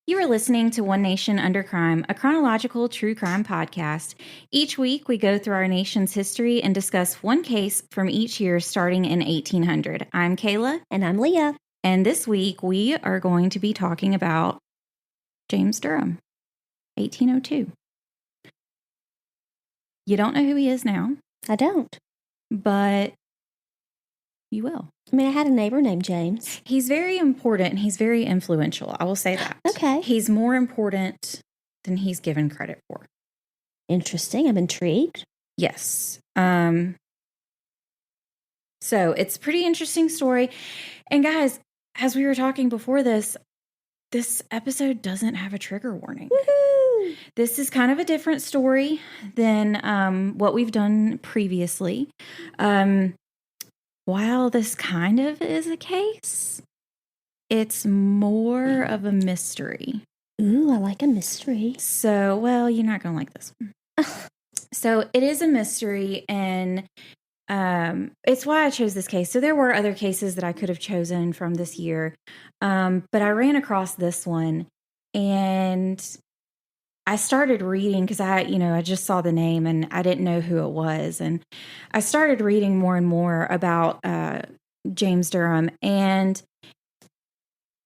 You are listening to One Nation Under Crime, a chronological true crime podcast. Each week, we go through our nation's history and discuss one case from each year starting in 1800. I'm Kayla. And I'm Leah. And this week, we are going to be talking about James Durham, 1802. You don't know who he is now. I don't. But you will. I mean, I had a neighbor named James. He's very important and he's very influential. I will say that. Okay. He's more important than he's given credit for. Interesting. I'm intrigued. Yes. So it's a pretty interesting story. And guys, as we were talking before this episode doesn't have a trigger warning. Woohoo! This is kind of a different story than what we've done previously. While this kind of is a case, it's more of a mystery. Ooh, I like a mystery. So, well, you're not going to like this one. So it is a mystery, and it's why I chose this case. So there were other cases that I could have chosen from this year, but I ran across this one, and I started reading because I just saw the name and I didn't know who it was. And I started reading more and more about James Durham. And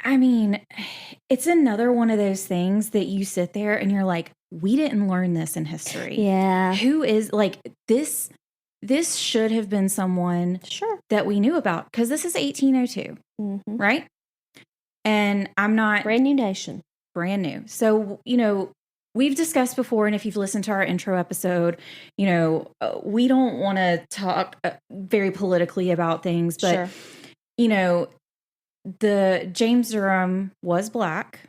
I mean, it's another one of those things that you sit there and you're like, we didn't learn this in history. Yeah. Who is like this? This should have been someone that we knew about because this is 1802, right? And I'm not brand new nation. Brand new. So, we've discussed before, and if you've listened to our intro episode, we don't want to talk very politically about things, but, the James Durham was Black,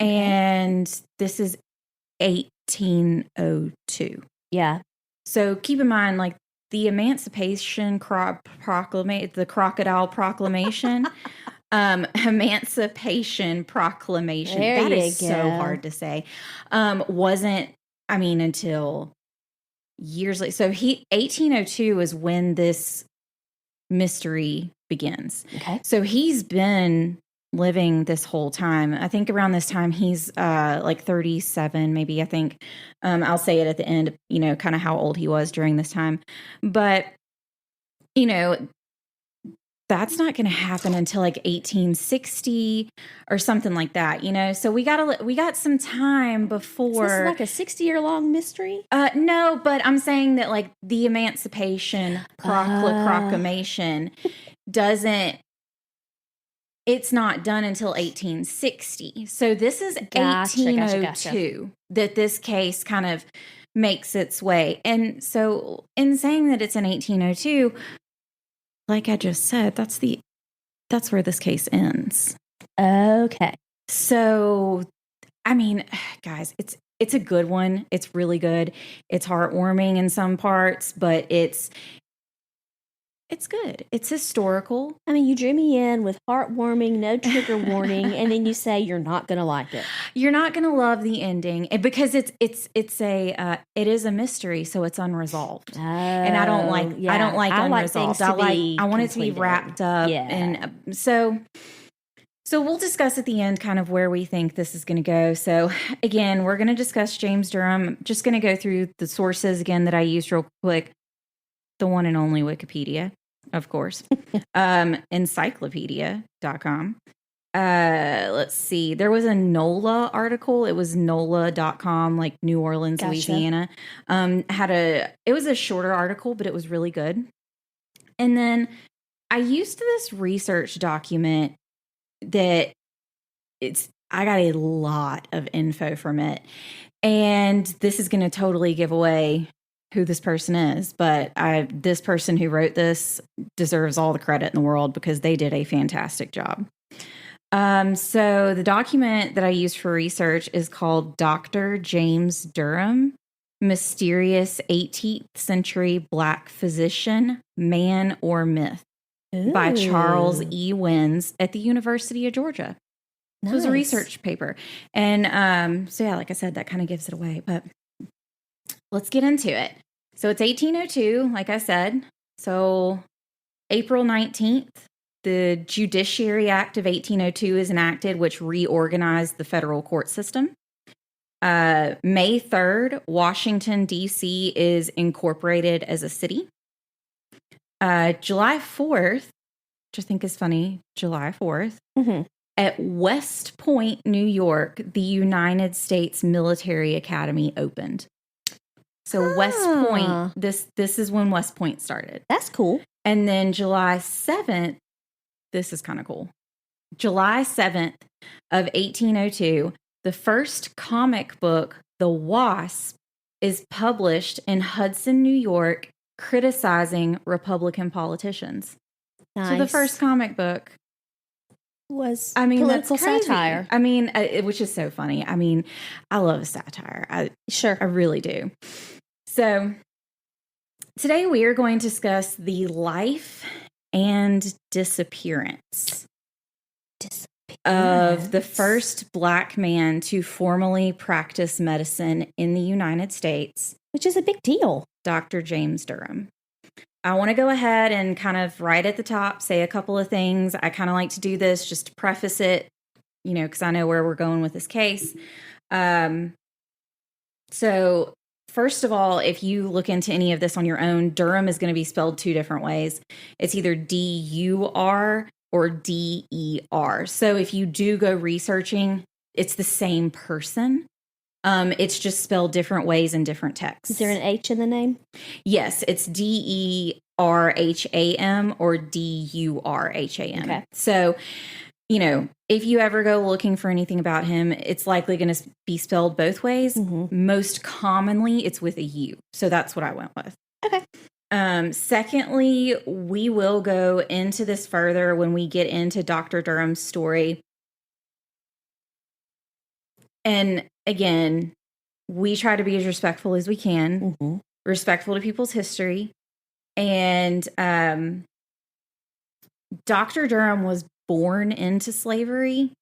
and this is 1802. Yeah. So keep in mind, like, the Emancipation the Crocodile Proclamation, Emancipation Proclamation. There that is you so go. hard to say. Wasn't, until years later. So 1802 is when this mystery begins. Okay. So he's been living this whole time. I think around this time he's like 37, maybe. I think I'll say it at the end, kind of how old he was during this time. But, that's not going to happen until like 1860 or something like that, So we got some time before. Is this like a 60-year-long mystery? No, but I'm saying that like the Emancipation Proclamation it's not done until 1860. So this is 1802 that this case kind of makes its way. And so in saying that it's in 1802, like I just said, that's where this case ends. Okay. So, guys, it's a good one. It's really good. It's heartwarming in some parts, but it's good. It's historical. You drew me in with heartwarming, no trigger warning, and then you say you're not going to like it. You're not going to love the ending because it is a mystery, so it's unresolved. And I don't like unresolved. I want it to be wrapped up. Yeah. And so we'll discuss at the end kind of where we think this is going to go. So again, we're going to discuss James Durham. I'm just going to go through the sources again that I used real quick. The one and only Wikipedia, of course. Encyclopedia.com. Let's see. There was a NOLA article. It was NOLA.com, like New Orleans, Gotcha. Louisiana. It was a shorter article, but it was really good. And then I used this research document that I got a lot of info from it. And this is going to totally give away who this person is, but this person who wrote this deserves all the credit in the world because they did a fantastic job. So the document that I used for research is called Dr. James Durham, Mysterious 18th-Century Black Physician, Man or Myth, by Charles E. Wynes at the University of Georgia. Nice. So it was a research paper. And like I said, that kind of gives it away, but let's get into it. So it's 1802, like I said. So April 19th, The Judiciary Act of 1802 is enacted, which reorganized the federal court system. May 3rd, Washington, D.C. is incorporated as a city. July 4th, which I think is funny, July 4th, at West Point, New York, the United States Military Academy opened. So West Point, this is when West Point started. That's cool. And then July 7th, this is kind of cool. July 7th of 1802, the first comic book, The Wasp, is published in Hudson, New York, criticizing Republican politicians. Nice. So the first comic book was political that's crazy. Satire. I mean, which is so funny. I mean, I love satire. I really do. So today we are going to discuss the life and disappearance of the first Black man to formally practice medicine in the United States, which is a big deal. Dr. James Durham. I want to go ahead and kind of right at the top say a couple of things. I kind of like to do this just to preface it, because I know where we're going with this case. So first of all, if you look into any of this on your own, Durham is going to be spelled two different ways. It's either D-U-R or D-E-R. So if you do go researching, it's the same person. It's just spelled different ways in different texts. Is there an H in the name? Yes, it's D-E-R-H-A-M or D-U-R-H-A-M. Okay. So, if you ever go looking for anything about him, it's likely going to be spelled both ways. Mm-hmm. Most commonly, it's with a U. So that's what I went with. Okay. Secondly, we will go into this further when we get into Dr. Durham's story. And again, we try to be as respectful as we can, respectful to people's history. And Dr. Durham was born into slavery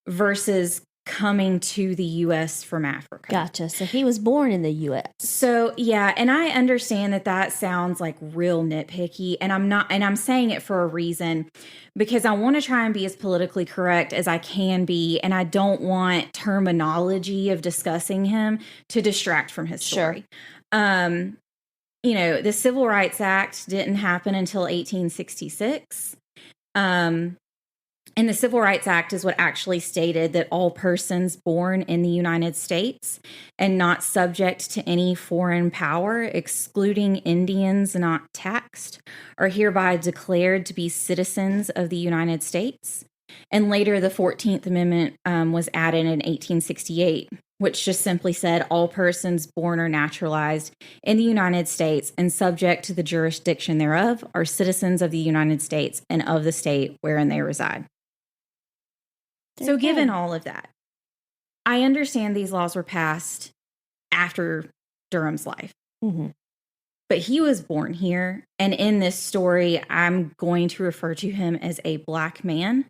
versus coming to the U.S. from Africa. Gotcha. So he was born in the U.S. So, yeah, and I understand that sounds like real nitpicky, and I'm saying it for a reason, because I want to try and be as politically correct as I can be, and I don't want terminology of discussing him to distract from his story. Sure. The Civil Rights Act didn't happen until 1866. And the Civil Rights Act is what actually stated that all persons born in the United States and not subject to any foreign power, excluding Indians not taxed, are hereby declared to be citizens of the United States. And later, the 14th Amendment was added in 1868, which just simply said all persons born or naturalized in the United States and subject to the jurisdiction thereof are citizens of the United States and of the state wherein they reside. So given all of that, I understand these laws were passed after Durham's life. Mm-hmm. But he was born here. And in this story, I'm going to refer to him as a Black man.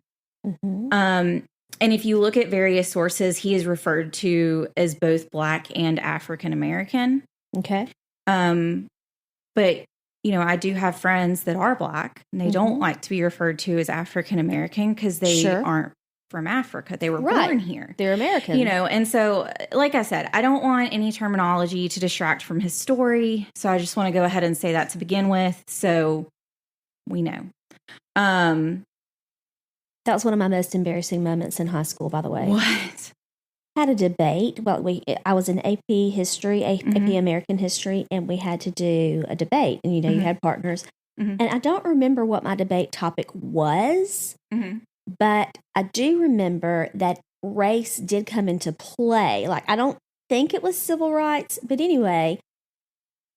Mm-hmm. And if you look at various sources, he is referred to as both Black and African American. Okay. But, I do have friends that are Black, and they don't like to be referred to as African American because they aren't from Africa. They were born here. They're American. And so, like I said, I don't want any terminology to distract from his story. So I just want to go ahead and say that to begin with, so we know. That was one of my most embarrassing moments in high school, by the way. What? Had a debate. Well, I was in AP history, AP American history, and we had to do a debate. And, you had partners. Mm-hmm. And I don't remember what my debate topic was. Mm-hmm. But I do remember that race did come into play. Like, I don't think it was civil rights, but anyway,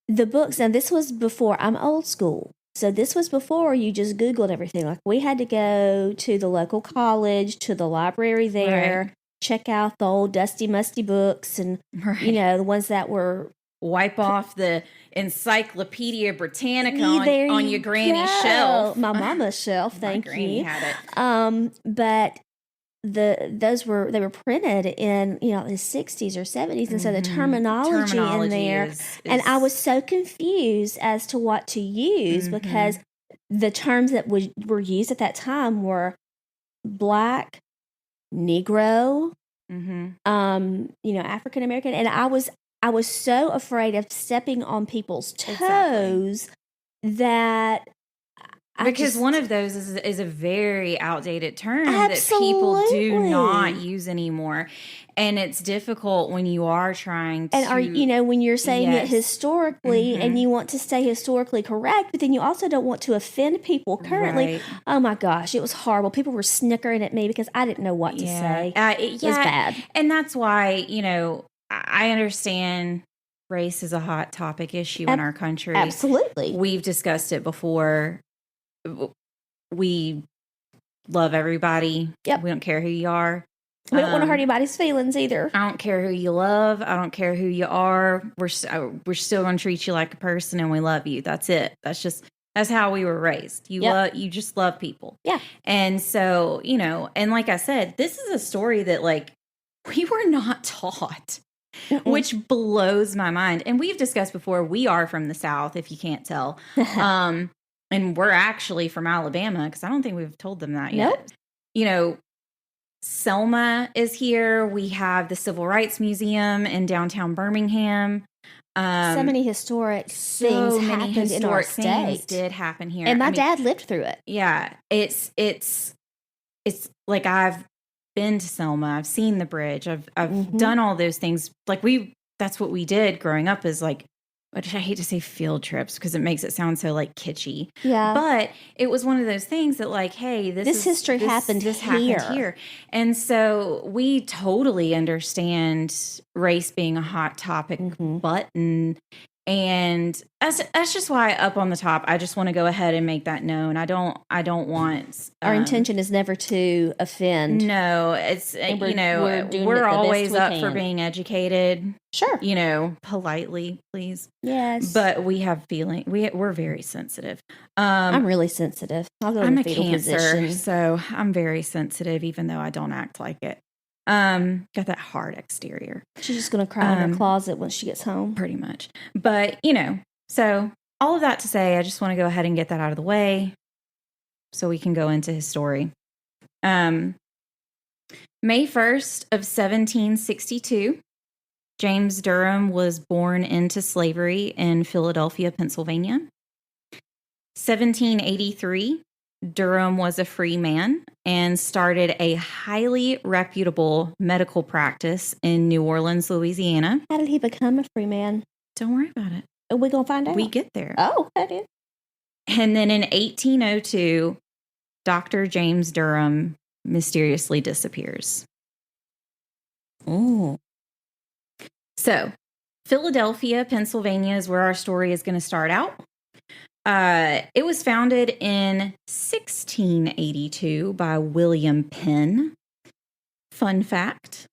the books, and this was before, I'm old school. So this was before you just Googled everything. Like, we had to go to the local college, to the library there, check out the old dusty, musty books and, the ones that were... Wipe off the Encyclopedia Britannica on your granny's shelf. My mama's shelf, thank you. My granny had it. But they were printed in the 60s or 70s, and so the terminology in there, and I was so confused as to what to use because the terms that were used at that time were Black, Negro, African American, and I was so afraid of stepping on people's toes that because one of those is a very outdated term that people do not use anymore. And it's difficult when you are trying to... And when you're saying it historically and you want to stay historically correct, but then you also don't want to offend people currently. Right. Oh my gosh, it was horrible. People were snickering at me because I didn't know what to say. It was bad. And that's why, I understand race is a hot topic issue in our country. Absolutely. We've discussed it before. We love everybody. Yep. We don't care who you are. We don't want to hurt anybody's feelings either. I don't care who you love. I don't care who you are. We're still going to treat you like a person, and we love you. That's it. That's how we were raised. You just love people. Yeah. And so, and like I said, this is a story that we were not taught. Which blows my mind. And we've discussed before, we are from the South, if you can't tell. And we're actually from Alabama, because I don't think we've told them that yet. Selma is here. We have the Civil Rights Museum in downtown Birmingham. So many historic things happened in our state. Did happen here. And my dad lived through it. Yeah. It's like I've been to Selma. I've seen the bridge. I've done all those things. That's what we did growing up, is I hate to say field trips because it makes it sound so kitschy. Yeah. But it was one of those things that hey, this happened here. And so we totally understand race being a hot topic button. And that's just why up on the top, I just want to go ahead and make that known. I don't want... Our intention is never to offend. No, it's, we're always up for being educated. Sure. Politely, please. Yes. But we have feeling, we're very sensitive. I'm really sensitive. I'll go I'm in a fetal Cancer, position. so I'm very sensitive, even though I don't act like it. Got that hard exterior. She's just going to cry in her closet when she gets home. Pretty much. But, so all of that to say, I just want to go ahead and get that out of the way so we can go into his story. May 1st of 1762, James Durham was born into slavery in Philadelphia, Pennsylvania. 1783, Durham was a free man and started a highly reputable medical practice in New Orleans, Louisiana. How did he become a free man? Don't worry about it. Are we going to find out? We get there. Oh, okay. And then in 1802, Dr. James Durham mysteriously disappears. Oh. So, Philadelphia, Pennsylvania is where our story is going to start out. It was founded in 1682 by William Penn. Fun fact,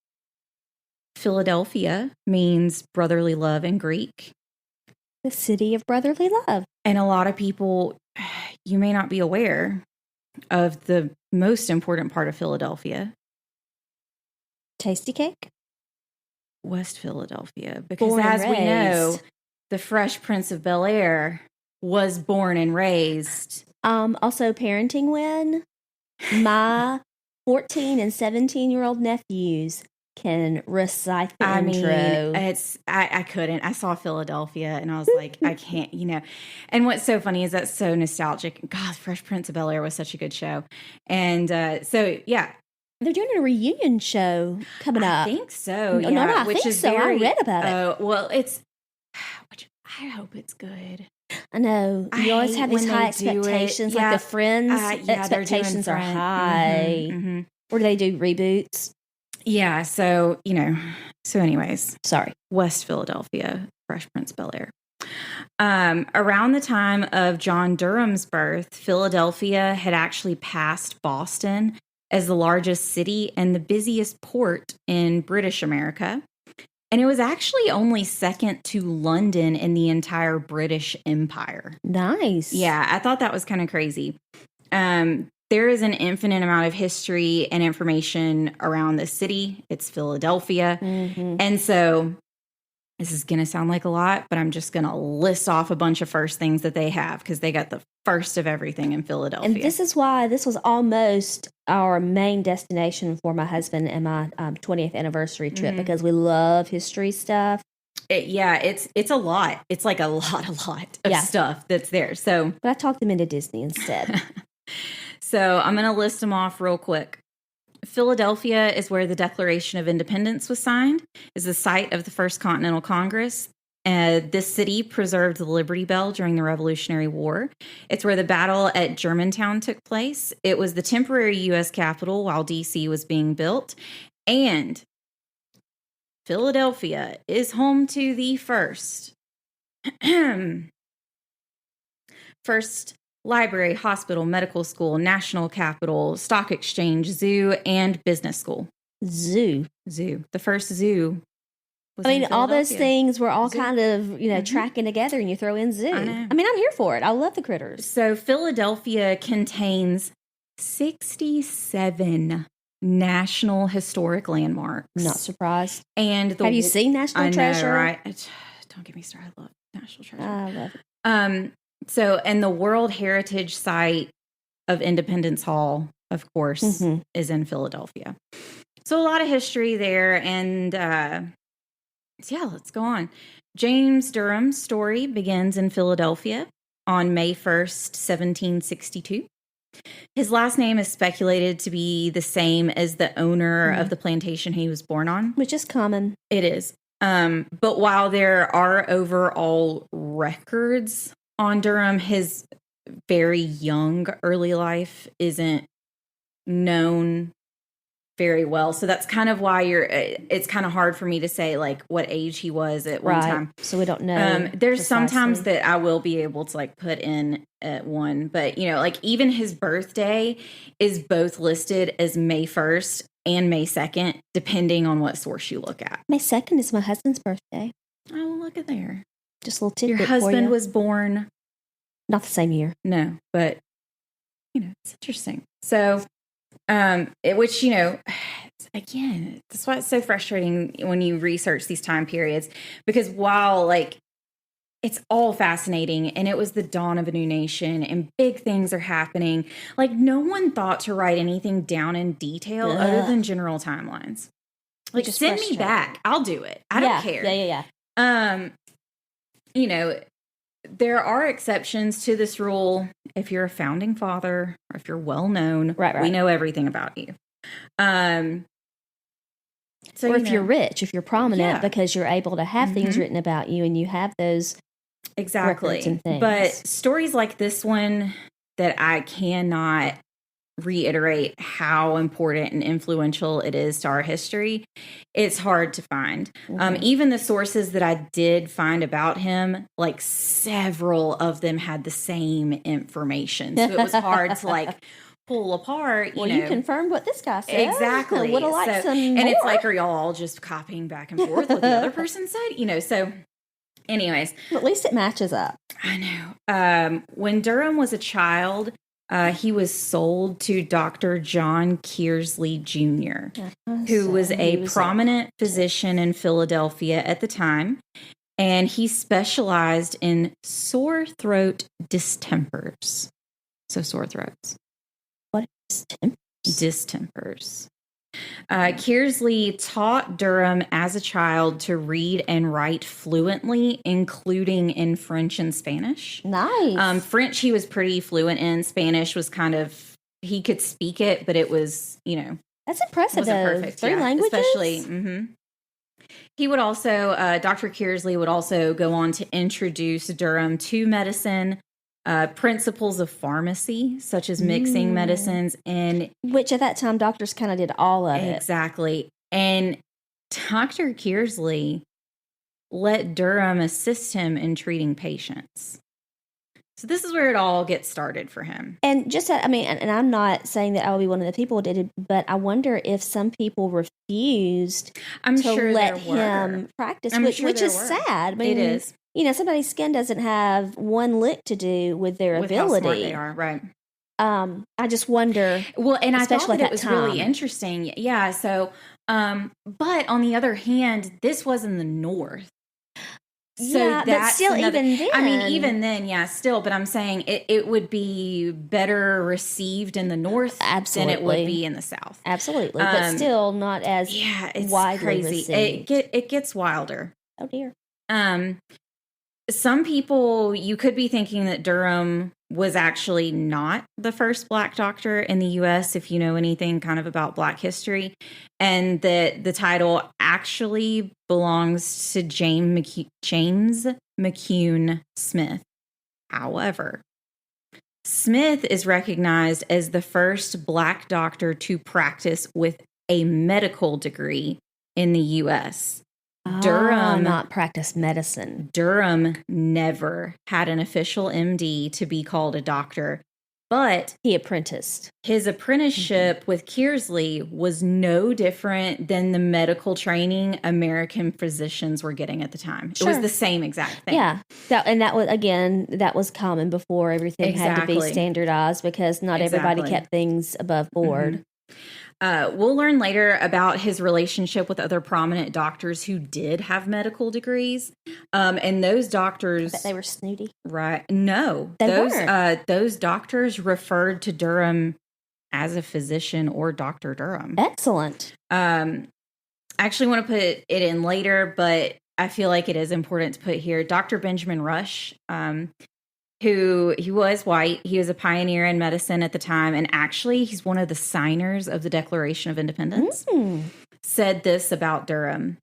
Philadelphia means brotherly love in Greek. The city of brotherly love. And a lot of people, you may not be aware of the most important part of Philadelphia. Tasty cake? West Philadelphia. Because as we know, the Fresh Prince of Bel-Air was born and raised. Also, parenting win. My 14 and 17-year-old nephews can recite the intro. I couldn't. I saw Philadelphia and I was like, I can't, And what's so funny is that's so nostalgic. God, Fresh Prince of Bel-Air was such a good show. And so, yeah. They're doing a reunion show coming up. I think so. No, I think so. I read about it. Well, I hope it's good. I know. You always have these high expectations. Like the Friends expectations are high. Mm-hmm. Or do they do reboots? Yeah. So, so anyways. Sorry. West Philadelphia, Fresh Prince Bel-Air. Around the time of John Durham's birth, Philadelphia had actually passed Boston as the largest city and the busiest port in British America. And it was actually only second to London in the entire British Empire. Nice. Yeah, I thought that was kind of crazy. There is an infinite amount of history and information around the city. It's Philadelphia. Mm-hmm. And so This is going to sound like a lot, but I'm just going to list off a bunch of first things that they have because they got the first of everything in Philadelphia. And this is why this was almost our main destination for my husband and my 20th anniversary trip, because we love history stuff. It's a lot. It's like a lot of stuff that's there. So, but I talked them into Disney instead. So I'm going to list them off real quick. Philadelphia is where the Declaration of Independence was signed, is the site of the First Continental Congress. This city preserved the Liberty Bell during the Revolutionary War. It's where the battle at Germantown took place. It was the temporary U.S. capital while D.C. was being built. And Philadelphia is home to the first library, hospital, medical school, national capital, stock exchange, zoo, and business school. Zoo. The first zoo. All those things were all kind of, tracking together, and you throw in zoo. I'm here for it. I love the critters. So Philadelphia contains 67 National Historic Landmarks. Not surprised. And have you seen National Treasure? Right? Don't get me started. I love National Treasure. I love it. And the World Heritage Site of Independence Hall, of course, is in Philadelphia. So a lot of history there. And let's go on. James Durham's story begins in Philadelphia on May 1st, 1762. His last name is speculated to be the same as the owner of the plantation he was born on. Which is common. It is. But while there are overall records on Durham, his very young early life isn't known very well. So that's kind of why it's kind of hard for me to say like what age he was at one time. So we don't know. There's sometimes that I will be able to like put in at one, but like even his birthday is both listed as May 1st and May 2nd, depending on what source you look at. May 2nd is my husband's birthday. Oh, well, look at there. Just a little tidbit. Your husband was born not the same year. No, but it's interesting. So, again, that's why it's so frustrating when you research these time periods, because while it's all fascinating and it was the dawn of a new nation and big things are happening, no one thought to write anything down in detail other than general timelines. Send me back. I'll do it. I don't care. Yeah. There are exceptions to this rule. If you're a founding father or if you're well known, right. We know everything about you. Or if you're rich, if you're prominent, because you're able to have things written about you and you have those records and things. But stories like this one that I cannot reiterate how important and influential it is to our history, it's hard to find. Even the sources that I did find about him, several of them had the same information. So it was hard to pull apart. You confirmed what this guy said. Exactly. Would have liked some more. And it's are y'all all just copying back and forth what the other person said? So anyways. Well, at least it matches up. I know. When Durham was a child, he was sold to Dr. John Kearsley Jr., who was a prominent physician in Philadelphia at the time, and he specialized in sore throat distempers. So sore throats. What is distempers? Kearsley taught Durham as a child to read and write fluently, including in French and Spanish. Nice. French he was pretty fluent in. Spanish was he could speak it, but it was, That's impressive. Wasn't perfect. 3 languages? Especially, He would also, Dr. Kearsley would also go on to introduce Durham to medicine, principles of pharmacy, such as mixing medicines, and which at that time doctors kind of did all of it. Exactly. And Dr. Kearsley let Durham assist him in treating patients. So this is where it all gets started for him. And and I'm not saying that I will be one of the people who did it, but I wonder if some people refused to let him practice, which is sad. It is. Somebody's skin doesn't have one lick to do with their ability. How smart they are, right? I just wonder. Well, and I thought that it was really interesting. Yeah. So, but on the other hand, this was in the North. So yeah, but still, another, even then. I mean, even then, yeah, still. But I'm saying it would be better received in the North Absolutely. than it would be in the South. Absolutely, but still not as it's widely crazy. received. It gets wilder. Oh dear. Some people, you could be thinking that Durham was actually not the first Black doctor in the U.S., if you know anything kind of about Black history, and that the title actually belongs to James McCune Smith. However, Smith is recognized as the first Black doctor to practice with a medical degree in the U.S. Durham not practice medicine. Durham never had an official MD to be called a doctor, but he apprenticed. His apprenticeship with Kearsley was no different than the medical training American physicians were getting at the time. Sure. It was the same exact thing. Yeah. That was common before everything had to be standardized, because not everybody kept things above board. Mm-hmm. We'll learn later about his relationship with other prominent doctors who did have medical degrees. And those doctors... But they were snooty. Right. No. Those doctors referred to Durham as a physician or Dr. Durham. Excellent. I actually want to put it in later, but I feel like it is important to put here. Dr. Benjamin Rush, who he was white. He was a pioneer in medicine at the time. And actually, he's one of the signers of the Declaration of Independence. Said this about Durham.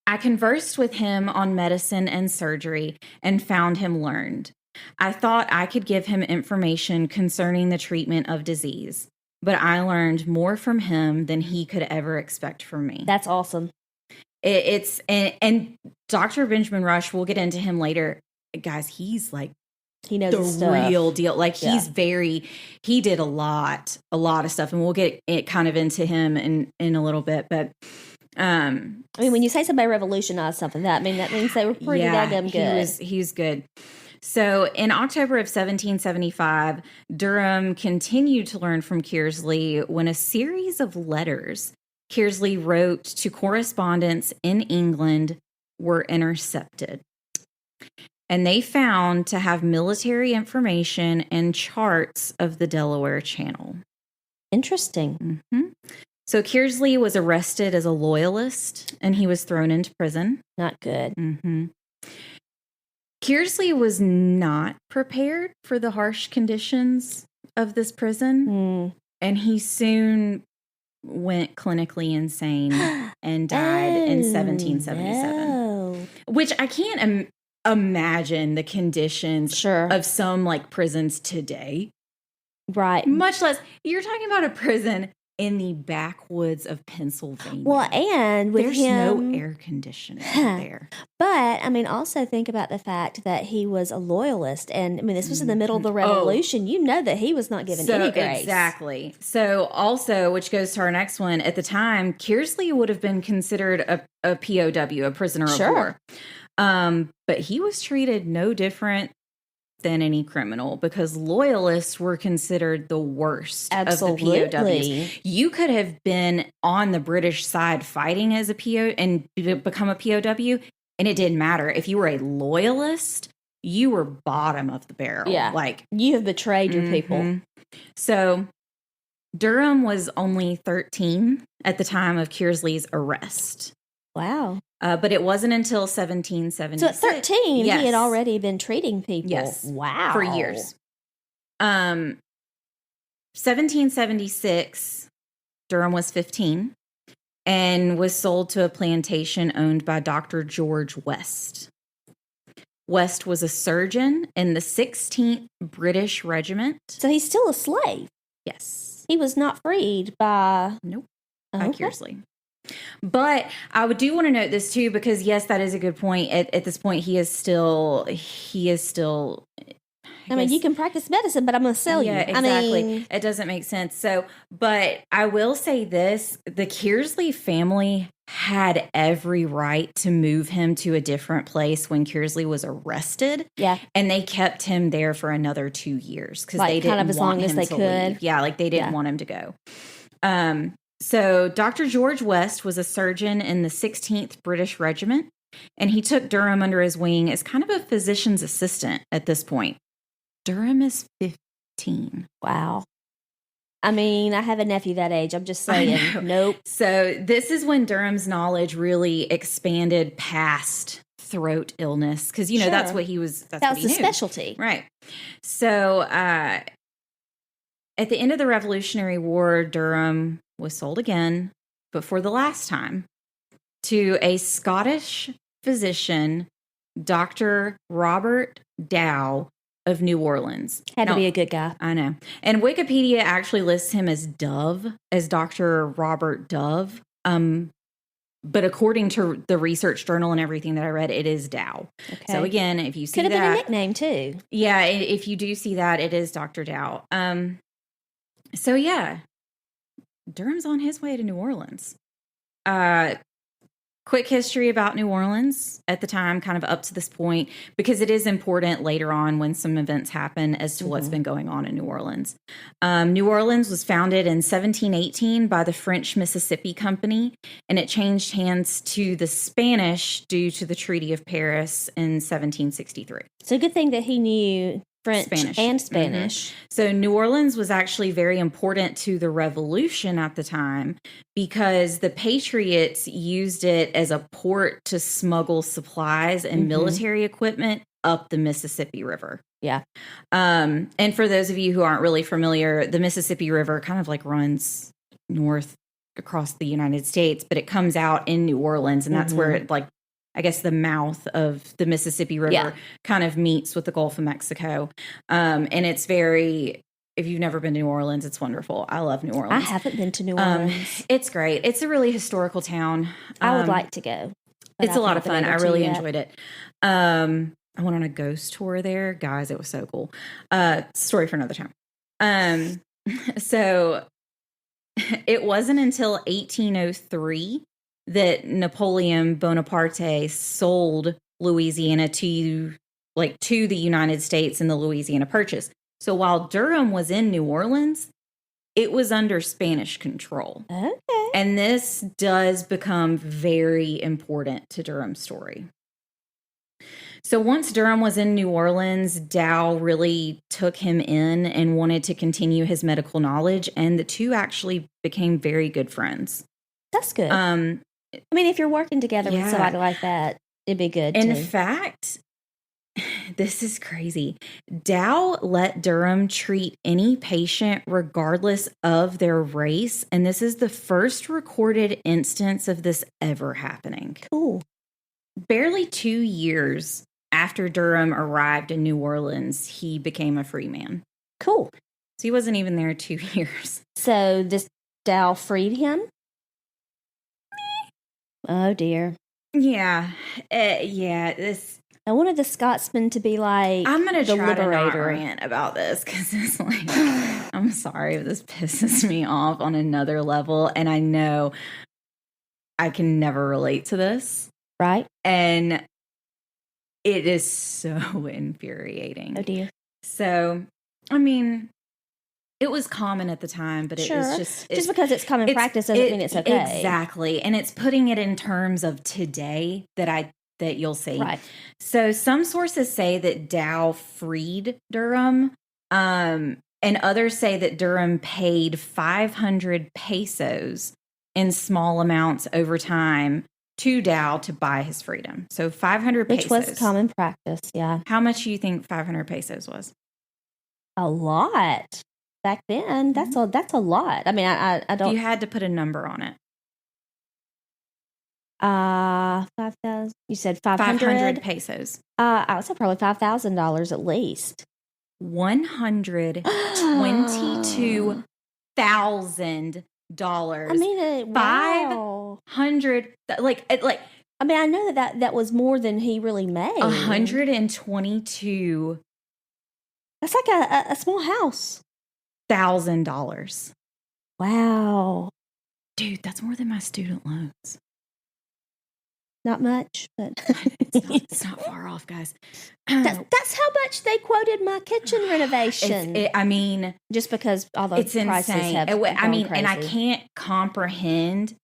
I conversed with him on medicine and surgery and found him learned. I thought I could give him information concerning the treatment of disease, but I learned more from him than he could ever expect from me. That's awesome. And Dr. Benjamin Rush, we'll get into him later. Guys, he's like, he knows the real deal. Like he did a lot of stuff, and we'll get it kind of into him in a little bit. But I mean, when you say somebody revolutionized something, that means they were pretty daggum good. He was good. So in October of 1775, Durham continued to learn from Kearsley when a series of letters Kearsley wrote to correspondents in England were intercepted. And they found to have military information and charts of the Delaware Channel. Interesting. Mm-hmm. So Kearsley was arrested as a loyalist, and he was thrown into prison. Not good. Mm-hmm. Kearsley was not prepared for the harsh conditions of this prison, and he soon went clinically insane and died in 1777. Which I can't imagine the conditions of some like prisons today. Right. Much less, you're talking about a prison in the backwoods of Pennsylvania. Well, and with there's him, no air conditioning there. But I mean, also think about the fact that he was a loyalist, and I mean, this was in the middle of the Revolution. You know that he was not given any grace. Exactly. So, also, which goes to our next one. At the time, Kearsley would have been considered a POW, a prisoner of war. But he was treated no different than any criminal, because loyalists were considered the worst of the POWs. You could have been on the British side fighting as a PO and become a POW, and it didn't matter. If you were a loyalist, you were bottom of the barrel. Yeah. Like, you have betrayed your people. So Durham was only 13 at the time of Kearsley's arrest. Wow. But it wasn't until 1776. So at 13, he had already been treating people. Yes. Wow. For years. 1776, Durham was 15 and was sold to a plantation owned by Dr. George West. West was a surgeon in the 16th British Regiment. So he's still a slave. Yes. He was not freed by... Nope. By Kearsley. But I do want to note this too, because yes, that is a good point. At this point, he is still. I mean, you can practice medicine, but I'm going to sell you. Exactly. I mean, it doesn't make sense. So, but I will say this: the Kearsley family had every right to move him to a different place when Kearsley was arrested. Yeah, and they kept him there for another 2 years because they didn't kind of as want long him as they to could. leave. Yeah, like they didn't want him to go. So Dr. George West was a surgeon in the 16th British Regiment, And he took Durham under his wing as kind of a physician's assistant at this point. Durham is 15. Wow. I mean, I have a nephew that age. I'm just saying, nope. So this is when Durham's knowledge really expanded past throat illness. Because, you know, that's what he was. That was his specialty. Right. So at the end of the Revolutionary War, Durham was sold again, but for the last time, to a Scottish physician, Dr. Robert Dow of New Orleans. Had to be a good guy. I know. And Wikipedia actually lists him as Dove, as Dr. Robert Dove. But according to the research journal and everything that I read, it is Dow. Okay. So again, if you see that. Could have been a nickname too. Yeah, if you do see that, it is Dr. Dow. So yeah, Durham's on his way to New Orleans. Quick history about New Orleans at the time, kind of up to this point, because it is important later on when some events happen as to what's been going on in New Orleans. New Orleans was founded in 1718 by the French Mississippi Company, and it changed hands to the Spanish due to the Treaty of Paris in 1763. So good thing that he knew French and Spanish. So New Orleans was actually very important to the Revolution at the time because the Patriots used it as a port to smuggle supplies and military equipment up the Mississippi River. Yeah. And for those of you who aren't really familiar, the Mississippi River kind of like runs north across the United States, but it comes out in New Orleans, and that's where it, like, I guess the mouth of the Mississippi River kind of meets with the Gulf of Mexico. And it's very, if you've never been to New Orleans, it's wonderful. I love New Orleans. I haven't been to New Orleans. It's great. It's a really historical town. I would like to go. It's a lot of fun. I really enjoyed it. I went on a ghost tour there. Guys, it was so cool. Story for another time. So it wasn't until 1803 that Napoleon Bonaparte sold Louisiana to the United States in the Louisiana Purchase. So while Durham was in New Orleans, it was under Spanish control. Okay. And this does become very important to Durham's story. So once Durham was in New Orleans, Dow really took him in and wanted to continue his medical knowledge, and the two actually became very good friends. That's good. I mean, if you're working together with somebody like that, it'd be good. In fact, this is crazy. Dow let Durham treat any patient regardless of their race, and this is the first recorded instance of this ever happening. Cool. Barely 2 years after Durham arrived in New Orleans, he became a free man. Cool. So he wasn't even there 2 years. So this Dow freed him? Oh, dear. Yeah. This. I wanted the Scotsman to be like I'm going to try liberator. To not rant about this because it's like, I'm sorry if this pisses me off on another level. And I know I can never relate to this. Right. And it is so infuriating. Oh, dear. So, I mean, it was common at the time, but it was just because it's common practice doesn't mean it's okay. Exactly. And it's putting it in terms of today that you'll see. Right. So some sources say that Dow freed Durham, and others say that Durham paid 500 pesos in small amounts over time to Dow to buy his freedom. So 500 pesos. Which was common practice, yeah. How much do you think 500 pesos was? A lot. Back then, that's a lot. I mean, I don't. If you had to put a number on it. 5,000. You said 500? 500 pesos. I would say probably $5,000 at least. $122,000. I mean, wow. 500. Like. I mean, I know that was more than he really made. 122. That's like a small house. $1,000. Wow. Dude, that's more than my student loans. Not much, but it's not far off, guys. That's how much they quoted my kitchen renovation. I mean, just because all those prices have gone crazy. And I can't comprehend.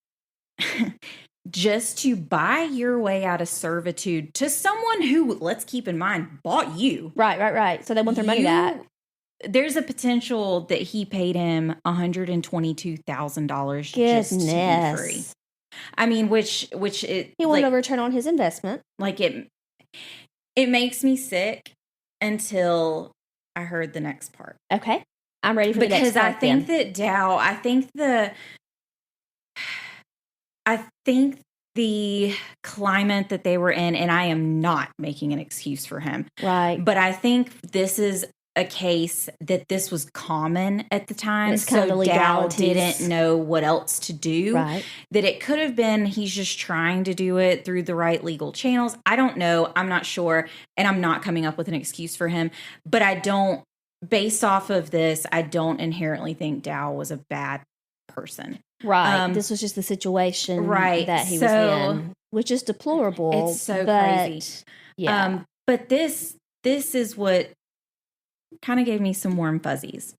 just to buy your way out of servitude to someone who, let's keep in mind, bought you. Right. So they want their money back. There's a potential that he paid him $122,000 just to be free. I mean, which he wanted a return on his investment. Like it makes me sick until I heard the next part. Okay, I'm ready for the next part. Because I think that Dow, I think the climate that they were in, and I am not making an excuse for him. Right. But I think this is a case that this was common at the time. It's kind of the Dow didn't know what else to do. Right. That it could have been he's just trying to do it through the right legal channels. I don't know. I'm not sure. And I'm not coming up with an excuse for him. But based off of this, I don't inherently think Dow was a bad person. Right. This was just the situation that he was in, which is deplorable. It's so crazy. Yeah. But this is what kind of gave me some warm fuzzies.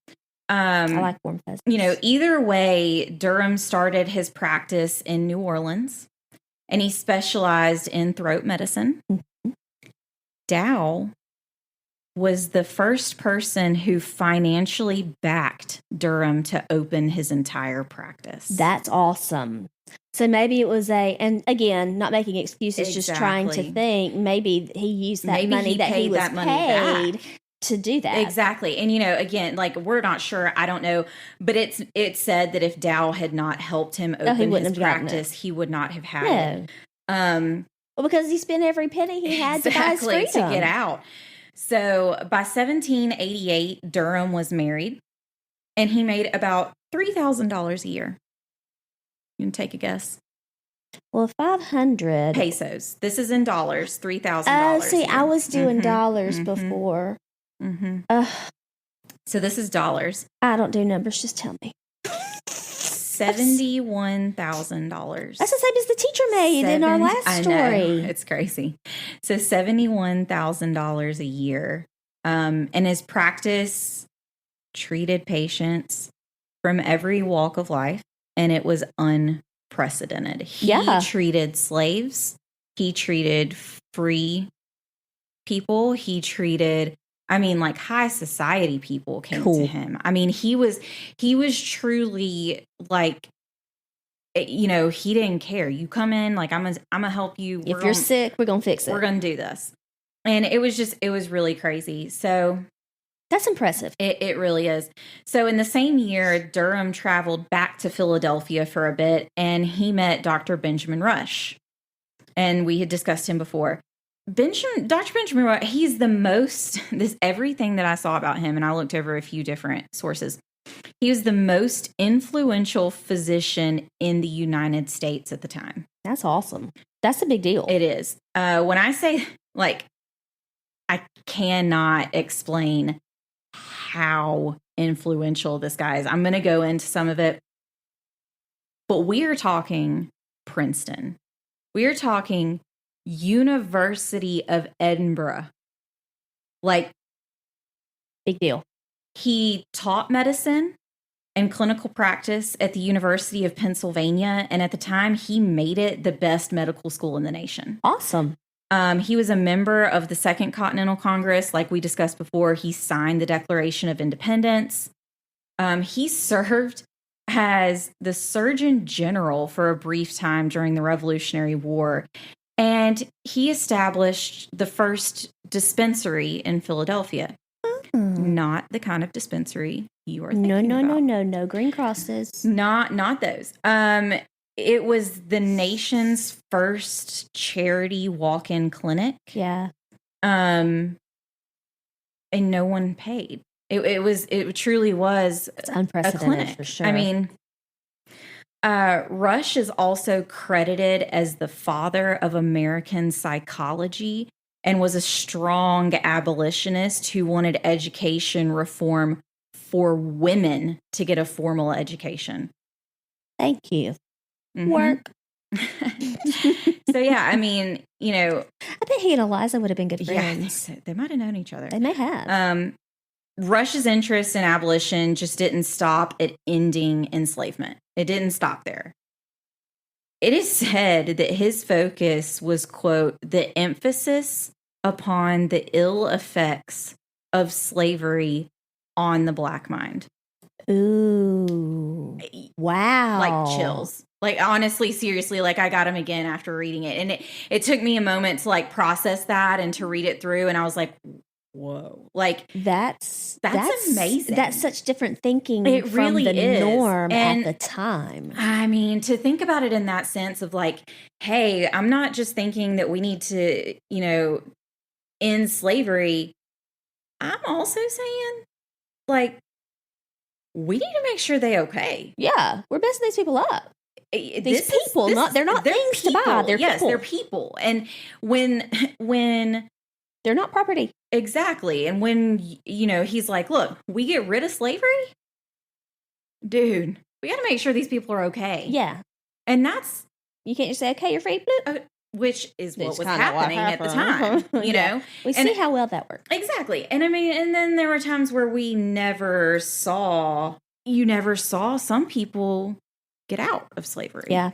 I like warm fuzzies. Either way, Durham started his practice in New Orleans, and he specialized in throat medicine. Mm-hmm. Dow was the first person who financially backed Durham to open his entire practice. That's awesome. So maybe it was and again, not making excuses, just trying to think, maybe he used that money that he was paid to do that. Exactly. And, again, like, we're not sure. I don't know. But it's said that if Dow had not helped him open his practice, he would not have had it. Well, because he spent every penny he had to buy his freedom. To get out. So by 1788, Durham was married, and he made about $3,000 a year. You can take a guess. Well, 500 pesos. This is in dollars. $3,000. See, I was doing dollars before. Mm-hmm. So this is dollars. I don't do numbers. Just tell me. $71,000. That's the same as the teacher made in our last story. I know. It's crazy. So $71,000 a year. And his practice treated patients from every walk of life, and it was unprecedented. He treated slaves. He treated free people. He treated, like, high society people came to him. He was truly like, he didn't care. You come in, like, I'm gonna help you. If you're sick, we're gonna fix it. We're gonna do this. And it was really crazy. So that's impressive. It really is. So in the same year, Durham traveled back to Philadelphia for a bit, and he met Dr. Benjamin Rush. And we had discussed him before. Dr. Benjamin Rush, he's the most, everything that I saw about him, and I looked over a few different sources, he was the most influential physician in the United States at the time. That's awesome. That's a big deal. It is. When I say, like, I cannot explain how influential this guy is. I'm going to go into some of it. But we are talking Princeton. We are talking University of Edinburgh. Like, big deal. He taught medicine and clinical practice at the University of Pennsylvania. And at the time, he made it the best medical school in the nation. Awesome. He was a member of the Second Continental Congress. Like we discussed before, he signed the Declaration of Independence. He served as the Surgeon General for a brief time during the Revolutionary War. And he established the first dispensary in Philadelphia. Not the kind of dispensary you are thinking about. No green crosses. Not those. It was the nation's first charity walk-in clinic. Yeah. And no one paid. It truly was it's unprecedented, a clinic. For sure. Rush is also credited as the father of American psychology and was a strong abolitionist who wanted education reform for women to get a formal education. Thank you. Mm-hmm. Work. So, yeah, I bet he and Eliza would have been good friends. Yeah, they might have known each other. They may have. Rush's interest in abolition just didn't stop at ending enslavement. It didn't stop there. It is said that his focus was, quote, the emphasis upon the ill effects of slavery on the Black mind. Ooh. Wow. Like chills. Like, honestly, seriously, like I got him again after reading it. And it took me a moment to like process that and to read it through. And I was like, whoa, like that's amazing. That's such different thinking it from really the is. norm And, at the time. I mean, to think about it in that sense of like, hey, I'm not just thinking that we need to, end slavery. I'm also saying, like, we need to make sure they okay. Yeah, we're messing these people up. These people, they're not things people. to buy. They're people. They're people. And when they're not property. Exactly. And when, he's like, look, we get rid of slavery, dude, we got to make sure these people are okay. Yeah. And that's... You can't just say, okay, you're free. Which is what was happening at the time, know? We see how well that worked. Exactly. And I mean, and then there were times where you never saw some people get out of slavery. Yeah.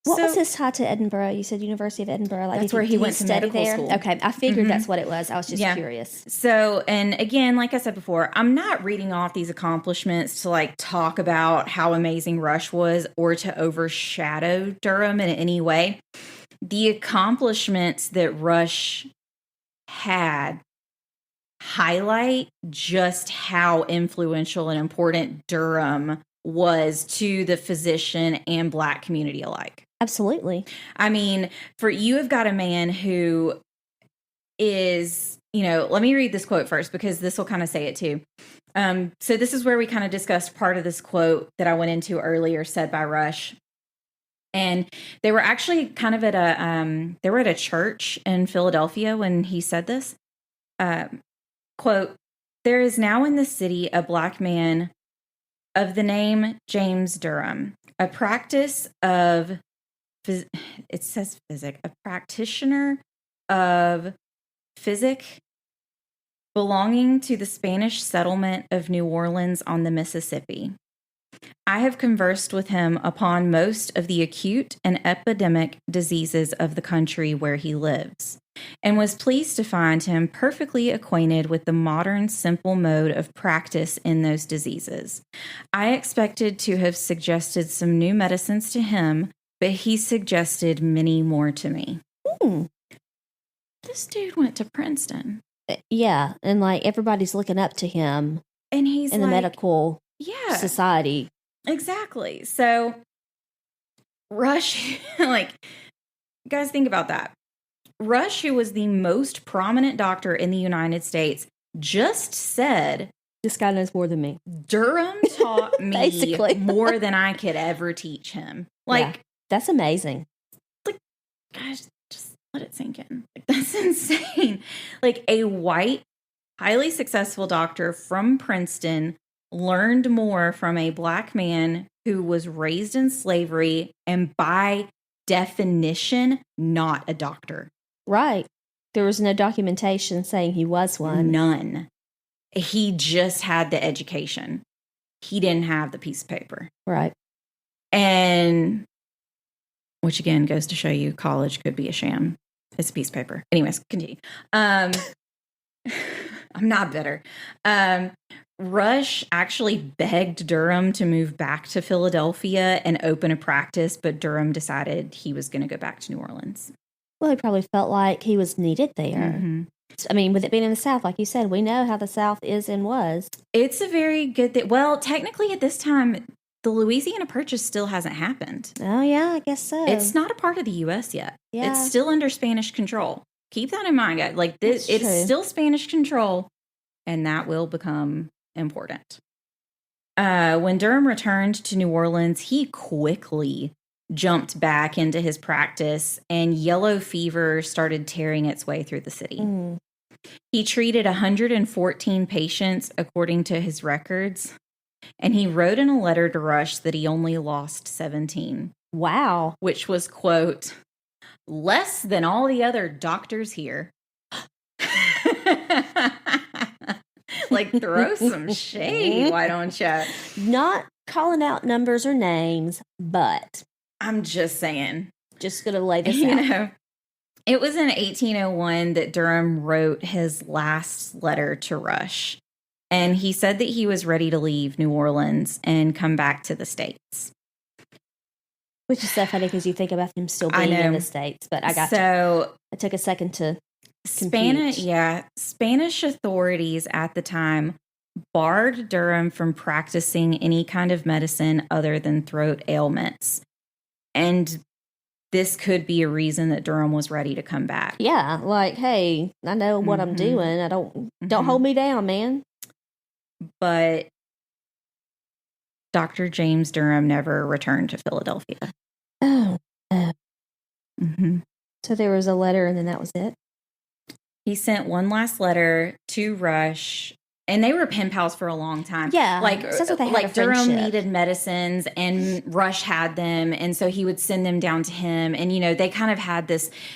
What was his tie to Edinburgh? You said University of Edinburgh. Like, that's where he went to medical school. Okay, I figured that's what it was. I was just curious. So, and again, like I said before, I'm not reading off these accomplishments to like talk about how amazing Rush was or to overshadow Durham in any way. The accomplishments that Rush had highlight just how influential and important Durham was to the physician and Black community alike. Absolutely. I mean, you have got a man who is, let me read this quote first because this will kind of say it too. So this is where we kind of discussed part of this quote that I went into earlier said by Rush. And they were actually kind of at a church in Philadelphia when he said this. Quote, "There is now in the city a Black man of the name James Durham, a practice of, it says physic, a practitioner of physic belonging to the Spanish settlement of New Orleans on the Mississippi. I have conversed with him upon most of the acute and epidemic diseases of the country where he lives, and was pleased to find him perfectly acquainted with the modern simple mode of practice in those diseases. I expected to have suggested some new medicines to him, but he suggested many more to me." This dude went to Princeton. Yeah, and like everybody's looking up to him, and he's in the medical society. Exactly. So Rush, guys, think about that. Rush, who was the most prominent doctor in the United States, just said, "This guy knows more than me. Durham taught me Basically. more than I could ever teach him." That's amazing. Like, guys, just let it sink in. That's insane. Like, a white, highly successful doctor from Princeton learned more from a Black man who was raised in slavery and by definition not a doctor. Right. There was no documentation saying he was one. None. He just had the education. He didn't have the piece of paper. Right. And which again goes to show you college could be a sham. It's a piece of paper. Anyways, continue. I'm not bitter. Rush actually begged Durham to move back to Philadelphia and open a practice, but Durham decided he was going to go back to New Orleans. Well, he probably felt like he was needed there. Mm-hmm. I mean, with it being in the South, like you said, we know how the South is and was. It's a very good thing. Well, technically at this time, the Louisiana Purchase still hasn't happened. Oh, yeah, I guess so. It's not a part of the U.S. yet. Yeah. It's still under Spanish control. Keep that in mind, guys. It's still Spanish control, and that will become important. When Durham returned to New Orleans, he quickly jumped back into his practice, and yellow fever started tearing its way through the city. Mm. He treated 114 patients according to his records, and he wrote in a letter to Rush that he only lost 17. Wow. Which was, quote, less than all the other doctors here. Like, throw some shade, why don't you? Not calling out numbers or names, but I'm just saying. Just going to lay this You out. know, it was in 1801 that Durham wrote his last letter to Rush. And he said that he was ready to leave New Orleans and come back to the States. Which is so funny because you think about him still being in the States, but I took a second to compute. Spanish authorities at the time barred Durham from practicing any kind of medicine other than throat ailments. And this could be a reason that Durham was ready to come back. Yeah, like, hey, I know what I'm doing. I don't hold me down, man. But Dr. James Durham never returned to Philadelphia. Oh. So there was a letter and then that was it? He sent one last letter to Rush, and they were pen pals for a long time. Yeah. Like Durham needed medicines and Rush had them. And so he would send them down to him. And, they kind of had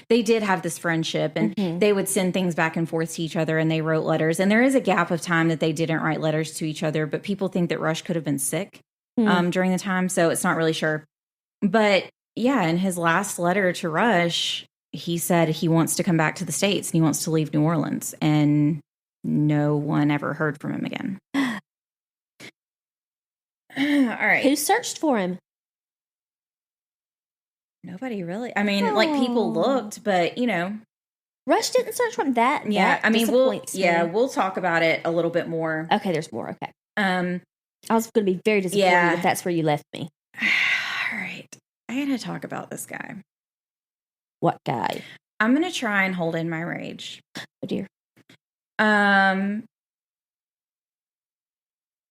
they did have this friendship, and they would send things back and forth to each other, and they wrote letters. And there is a gap of time that they didn't write letters to each other, but people think that Rush could have been sick during the time. So it's not really sure. But yeah, in his last letter to Rush, he said he wants to come back to the States and he wants to leave New Orleans. And no one ever heard from him again. All right. Who searched for him? Nobody really. I mean, people looked, but Rush didn't search for him. We'll talk about it a little bit more. Okay, there's more. Okay. I was going to be very disappointed if that's where you left me. All right. I got to talk about this guy. What guy? I'm going to try and hold in my rage. Oh, dear.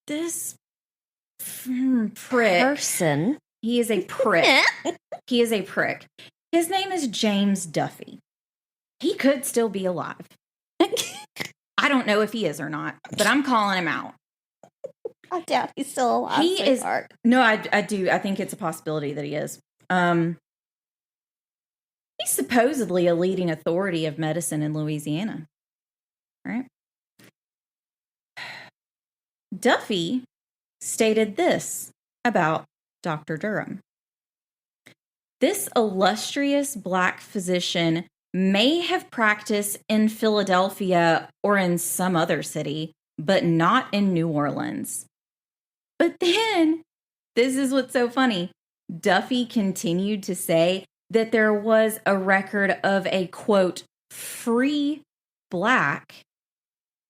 This prick. Person. He is a prick. He is a prick. His name is James Duffy. He could still be alive. I don't know if he is or not, but I'm calling him out. I doubt he's still alive. He is. No, I do. I think it's a possibility that he is. He's supposedly a leading authority of medicine in Louisiana. Right? Duffy stated this about Dr. Durham. This illustrious Black physician may have practiced in Philadelphia or in some other city, but not in New Orleans. But then, this is what's so funny. Duffy continued to say that there was a record of a, quote, free Black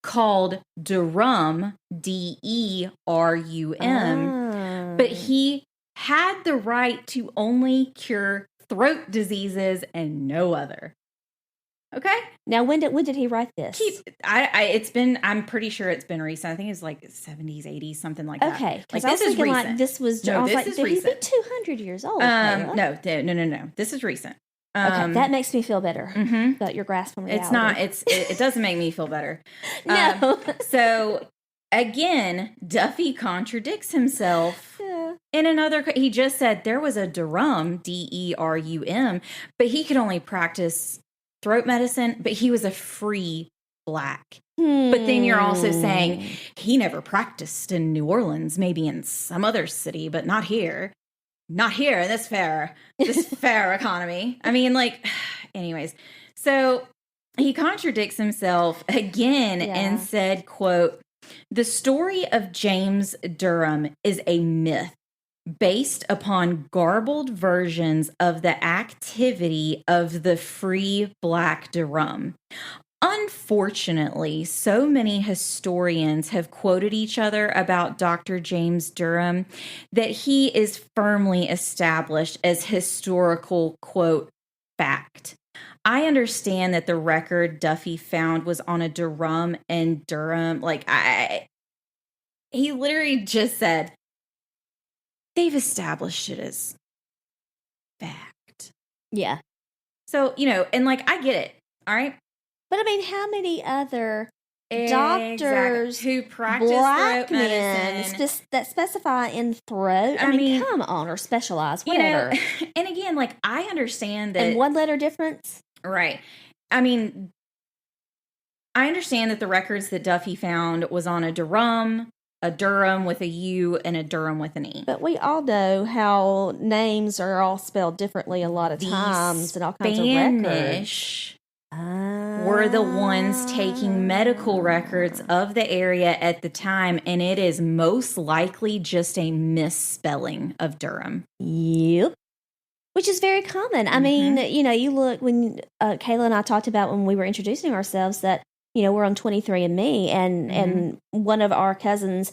called Durham, Derum, but he had the right to only cure throat diseases and no other. Okay. Now, when did he write this? I'm pretty sure it's been recent. I think it's like 70s, 80s, something like that. Okay. Like this is recent. Like this was. No, I was this like, is did recent. He be 200 years old? No. This is recent. Okay, that makes me feel better about your grasp on reality. It's not. It doesn't make me feel better. No. So again, Duffy contradicts himself. In another, he just said there was a Durham, Derum, but he could only practice throat medicine, but he was a free Black. But then you're also saying he never practiced in New Orleans, maybe in some other city, but not here. Not here in this fair economy. I mean, anyways. So he contradicts himself again and said, quote, "The story of James Durham is a myth based upon garbled versions of the activity of the free Black Durham. Unfortunately, so many historians have quoted each other about Dr. James Durham that he is firmly established as historical, quote, fact. I understand that the record Duffy found was on a Durham and Durham. He literally just said, they've established it as fact. Yeah. So, and I get it. All right. But I mean, how many other doctors who practice Black throat medicine that specify in throat? I mean, come on, or specialize, whatever. And again, I understand that. And one letter difference? Right. I mean, I understand that the records that Duffy found was on a Durham, a Durham with a U and a Durham with an E. But we all know how names are all spelled differently a lot of times and all kinds of records. Spanish were the ones taking medical records of the area at the time, and it is most likely just a misspelling of Durham. Yep. Which is very common. I mean, you look when Kayla and I talked about when we were introducing ourselves that, we're on 23andMe and one of our cousins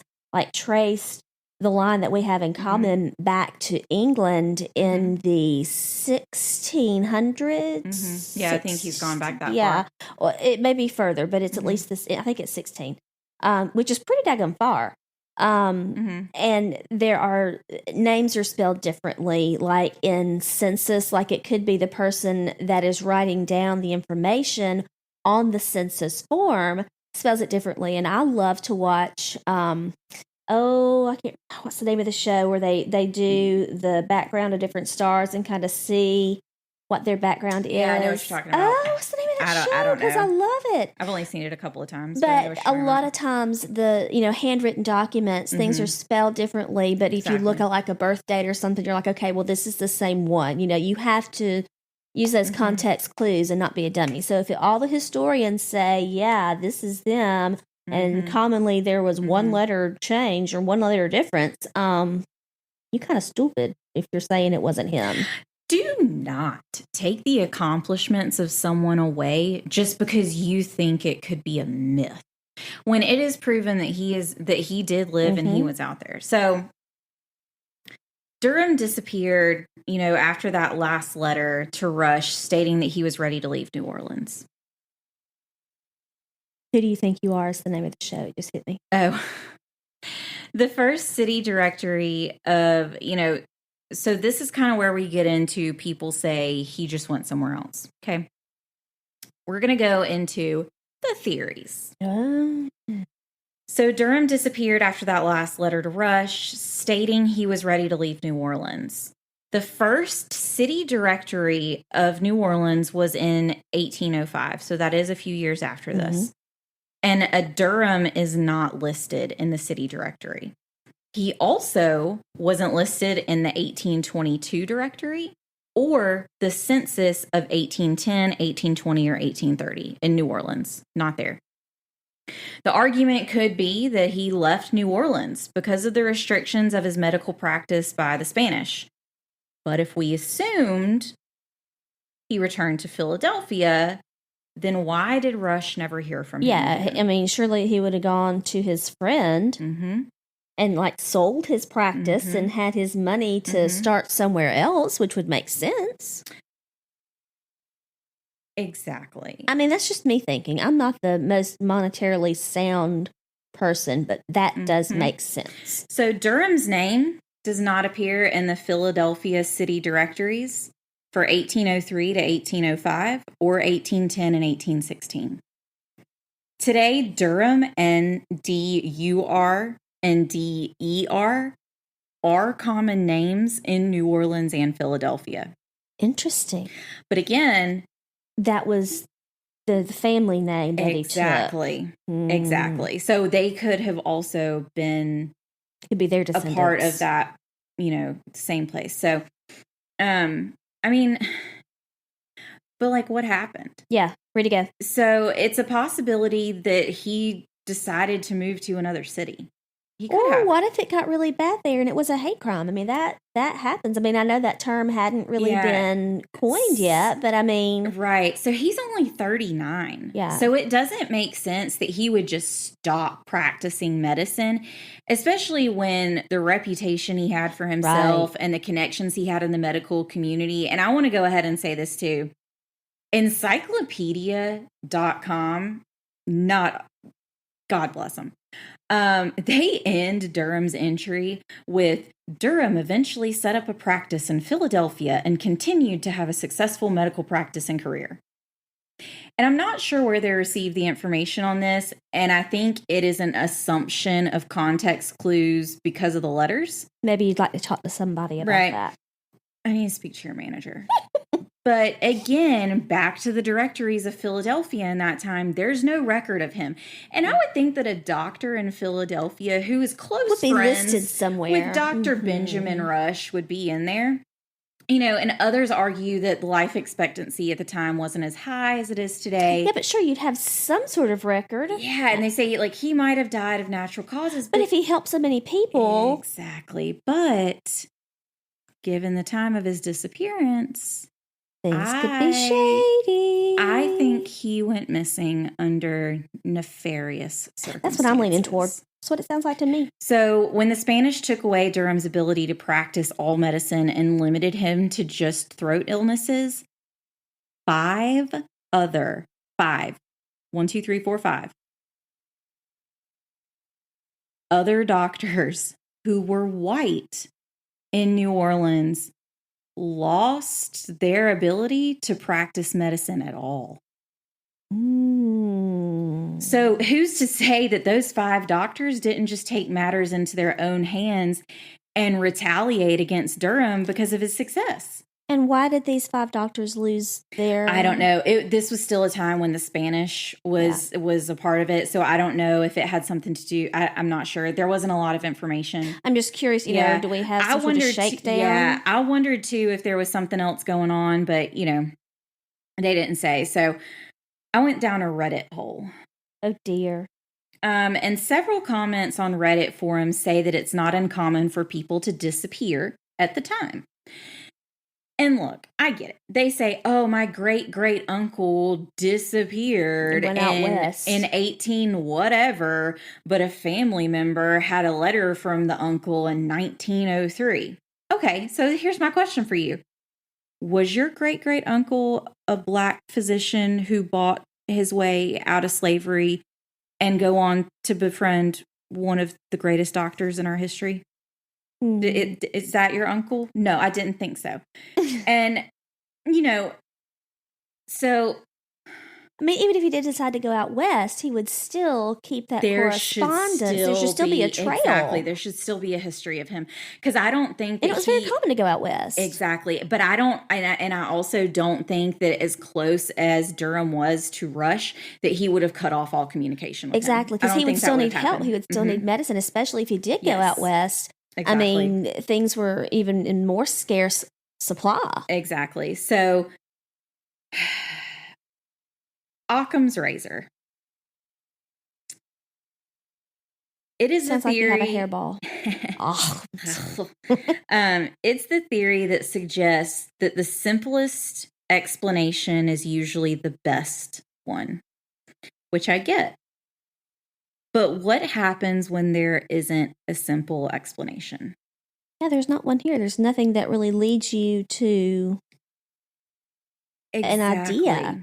traced the line that we have in common back to England in the 1600s. Yeah, I think he's gone back that far. Yeah, well, it may be further, but it's at least this. I think it's 16, which is pretty daggone far. And there are names are spelled differently, like in census, like it could be the person that is writing down the information on the census form spells it differently. And I love to watch, I can't, what's the name of the show where they do the background of different stars and kind of see what their background is. Yeah, I know what you're talking about. Oh, what's the name of that show? I don't know. Because I love it. I've only seen it a couple of times. But a lot of times the, handwritten documents, things are spelled differently. But if you look at like a birth date or something, you're like, okay, well, this is the same one. You have to use those context clues and not be a dummy. So if all the historians say, yeah, this is them, and commonly there was one letter change or one letter difference, you're kind of stupid if you're saying it wasn't him. Do not take the accomplishments of someone away just because you think it could be a myth, when it is proven that he did live and he was out there. So Durham disappeared, after that last letter to Rush stating that he was ready to leave New Orleans. Who do you think you are is the name of the show. It just hit me. Oh, the first city directory of, so this is kind of where we get into people say he just went somewhere else. Okay. We're going to go into the theories. So Durham disappeared after that last letter to Rush, stating he was ready to leave New Orleans. The first city directory of New Orleans was in 1805. So that is a few years after this. And a Durham is not listed in the city directory. He also wasn't listed in the 1822 directory or the census of 1810, 1820, or 1830 in New Orleans. Not there. The argument could be that he left New Orleans because of the restrictions of his medical practice by the Spanish. But if we assumed he returned to Philadelphia, then why did Rush never hear from him? Yeah, I mean, surely he would have gone to his friend and sold his practice and had his money to start somewhere else, which would make sense. Exactly. I mean, that's just me thinking. I'm not the most monetarily sound person, but that does make sense. So Durham's name does not appear in the Philadelphia city directories for 1803 to 1805 or 1810 and 1816. Today, Durham and D-U-R and D-E-R are common names in New Orleans and Philadelphia. Interesting. But again, that was the family name that he took. Exactly. So they could have also been could be their a part of that, same place. So, I mean, but what happened? Yeah, where'd he go? So it's a possibility that he decided to move to another city. Or what if it got really bad there and it was a hate crime? I mean, that happens. I mean, I know that term hadn't really been coined yet, but I mean... Right. So he's only 39. Yeah. So it doesn't make sense that he would just stop practicing medicine, especially when the reputation he had for himself and the connections he had in the medical community. And I want to go ahead and say this too. Encyclopedia.com, God bless them. They end Durham's entry with Durham eventually set up a practice in Philadelphia and continued to have a successful medical practice and career. And I'm not sure where they received the information on this, and I think it is an assumption of context clues because of the letters. Maybe you'd like to talk to somebody about that. I need to speak to your manager. But again, back to the directories of Philadelphia in that time, there's no record of him. And I would think that a doctor in Philadelphia who is close would be friends listed somewhere with Dr. Benjamin Rush would be in there. And others argue that the life expectancy at the time wasn't as high as it is today. Yeah, but sure, you'd have some sort of record. Yeah, and they say, like, he might have died of natural causes. But if he helped so many people. Exactly. But given the time of his disappearance, things could be shady. I think he went missing under nefarious circumstances. That's what I'm leaning toward. That's what it sounds like to me. So when the Spanish took away Durham's ability to practice all medicine and limited him to just throat illnesses, 5 other other doctors who were white in New Orleans lost their ability to practice medicine at all. So who's to say that those 5 doctors didn't just take matters into their own hands and retaliate against Durham because of his success? And why did these 5 doctors lose their... I don't know. This was still a time when the Spanish was a part of it. So I don't know if it had something to do... I'm not sure. There wasn't a lot of information. I'm just curious, you know, do we have some sort of shakedown? Yeah, I wondered too if there was something else going on, but, they didn't say. So I went down a Reddit hole. Oh, dear. And several comments on Reddit forums say that it's not uncommon for people to disappear at the time. And look, I get it. They say, oh, my great uncle disappeared went out west in 18 whatever, but a family member had a letter from the uncle in 1903. Okay, so here's my question for you. Was your great uncle a black physician who bought his way out of slavery and go on to befriend one of the greatest doctors in our history? Is that your uncle? No, I didn't think so. And, so... I mean, even if he did decide to go out west, he would still keep that correspondence. There should still be a trail. Exactly. There should still be a history of him. Because I don't think that it was very common to go out west. Exactly. But I don't, and I also don't think that as close as Durham was to Rush, that he would have cut off all communication with him. Because he would still need help. He would still need medicine, especially if he did go out west. Exactly. I mean, things were even in more scarce supply. Exactly. So... Occam's razor. It is Sounds a theory. Like you have a hairball. It's the theory that suggests that the simplest explanation is usually the best one, which I get. But what happens when there isn't a simple explanation? Yeah, there's not one here. There's nothing that really leads you to an idea.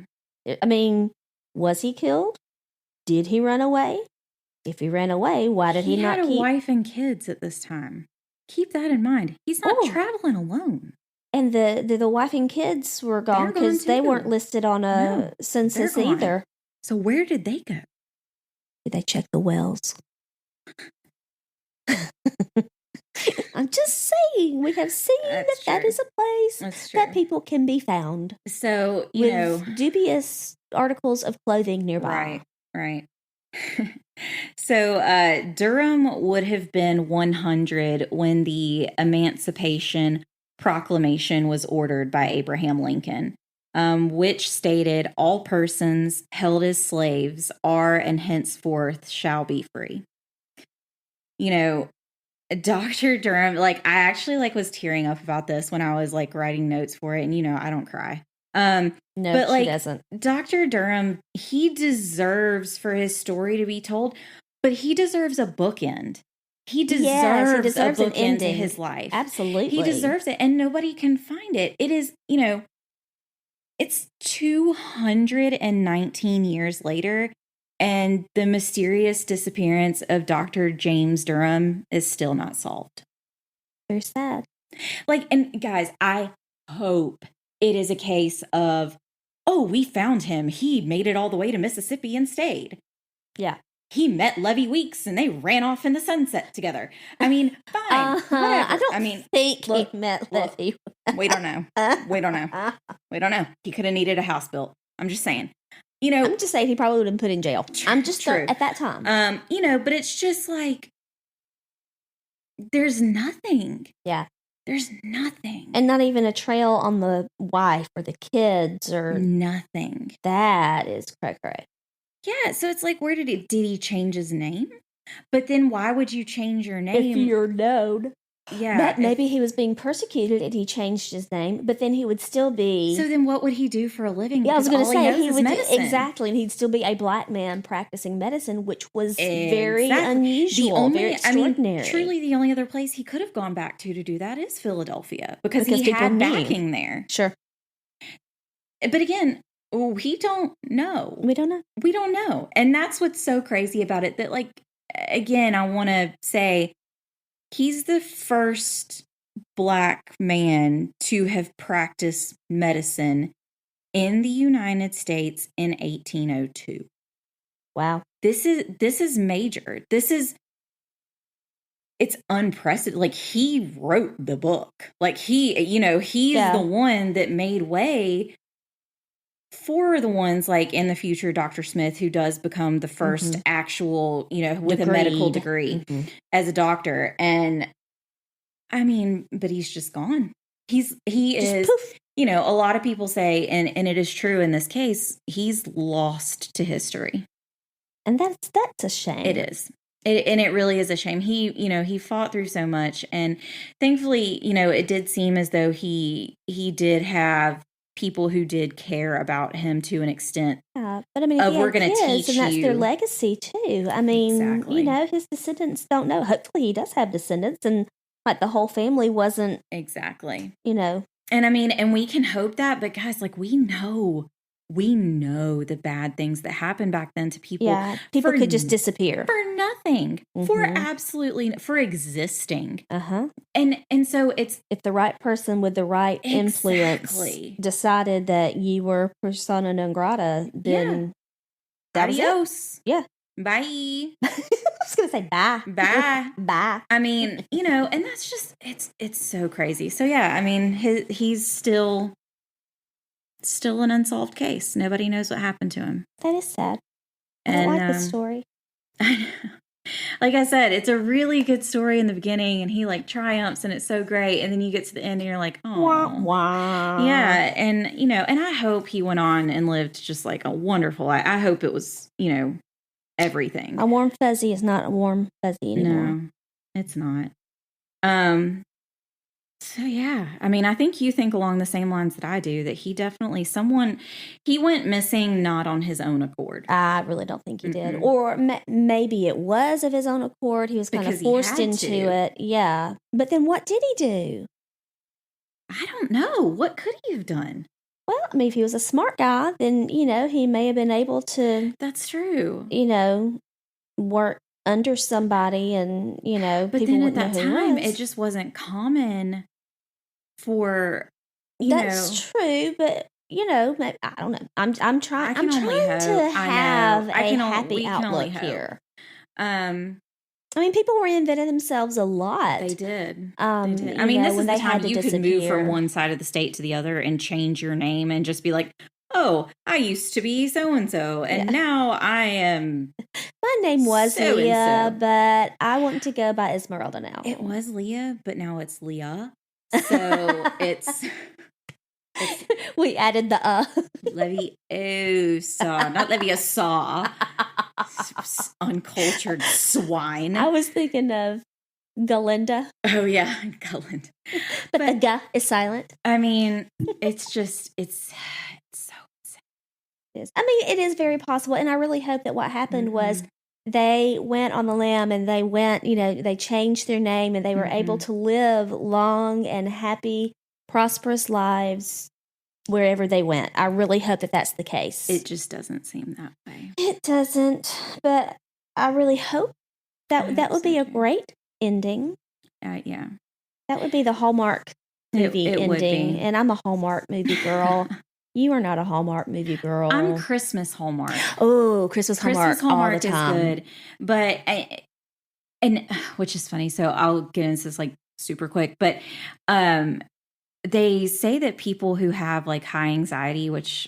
I mean, was he killed? Did he run away? If he ran away, why did he not keep... He had a wife and kids at this time. Keep that in mind. He's not traveling alone. And the wife and kids were gone because they weren't listed on a census either. So where did they go? Did they check the wells? I'm just saying, we have seen that is a place that people can be found. So, with dubious articles of clothing nearby. Right. So, Durham would have been 100 when the Emancipation Proclamation was ordered by Abraham Lincoln, which stated all persons held as slaves are and henceforth shall be free. Dr. Durham, I actually was tearing up about this when I was writing notes for it, and I don't cry. No, but she doesn't. Dr. Durham, he deserves for his story to be told, but he deserves a bookend. He deserves a bookend to his life. Absolutely. He deserves it, and nobody can find it. It is, it's 219 years later, and the mysterious disappearance of Dr. James Durham is still not solved. Very sad. And guys, I hope it is a case of, oh, we found him. He made it all the way to Mississippi and stayed. Yeah. he met Levy Weeks and they ran off in the sunset together. I mean, fine. Whatever. I don't think look, he met Levy. We don't know. We don't know. We don't know. He could have needed a house built. I'm just saying. I'm just saying he probably would have been put in jail. I'm just true. At that time. But it's just like there's nothing. Yeah. There's nothing. And not even a trail on the wife or the kids or nothing. That is cray-cray. Yeah, so it's like, did he change his name? But then why would you change your name? If you're known. Yeah. But maybe he was being persecuted and he changed his name, but then he would still be... So then what would he do for a living? Yeah, I was going to say, he would medicine. Exactly, and he'd still be a black man practicing medicine, which was very unusual, very extraordinary. Truly the only other place he could have gone back to do that is Philadelphia, because he had backing there. Sure. But again, we don't know. We don't know. We don't know. And that's what's so crazy about it, that, like, again, I want to say, he's the first black man to have practiced medicine in the United States in 1802. Wow. This is major. It's unprecedented. Like, he wrote the book. Like, he's the one that made way for the ones like in the future, Dr. Smith, who does become the first actual, with a medical degree as a doctor. And I mean, but he's just gone. He is, poof. A lot of people say, and it is true in this case, he's lost to history. And that's a shame. It is. And it really is a shame. He fought through so much. And thankfully, it did seem as though he did have people who did care about him to an extent. Yeah, but I mean, we're going to teach and that's their legacy too. I mean, exactly. His descendants don't know. Hopefully, he does have descendants, and like the whole family wasn't exactly. And I mean, and we can hope that, but guys, like we know the bad things that happened back then to people. Yeah, people could just disappear for nothing, for existing. And so it's, if the right person with the right influence decided that you were persona non grata, then that adios. Yeah, bye. I was gonna say bye, bye. I mean, and that's just it's so crazy. So yeah, I mean, he's still an unsolved case. Nobody knows what happened to him. That is sad. I like the story. I know. Like I said, it's a really good story in the beginning, and he like triumphs, and it's so great. And then you get to the end, and you're like, oh, wow. Yeah. And and I hope he went on and lived just like a wonderful life. I hope it was, everything. A warm fuzzy is not a warm fuzzy anymore. No, it's not. So yeah, I mean, I think you think along the same lines that I do, that he definitely he went missing not on his own accord. I really don't think he did. Or maybe it was of his own accord. He was kind of forced into it. Yeah. But then what did he do? I don't know. What could he have done? Well, I mean, if he was a smart guy, then, he may have been able to. That's true. Work under somebody and, but people then at that time, it just wasn't common for, That's true, but, I don't know. I'm trying to have a happy outlook here. I mean, people reinvented themselves a lot. They did. I mean, this is the time you could move from one side of the state to the other and change your name and just be like, oh, I used to be so-and-so, and now I am... My name was Leah, but I want to go by Esmeralda now. It was Leah, but now it's Leah. So it's... We added the Leviosa, not Leviosa. Uncultured swine. I was thinking of Galinda. Oh, yeah, Galinda. But the G is silent. I mean, it's so sad. It is. I mean, it is very possible, and I really hope that what happened was they went on the lam and they went, they changed their name and they were able to live long and happy, prosperous lives wherever they went. I really hope that that's the case. It just doesn't seem that way. It doesn't, but I really hope that would be a great ending. Yeah. That would be the Hallmark movie ending, and I'm a Hallmark movie girl. You are not a Hallmark movie girl. I'm Christmas Hallmark. Oh, Christmas Hallmark all the time. Is good, but and which is funny. So I'll get into this like super quick, but they say that people who have like high anxiety, which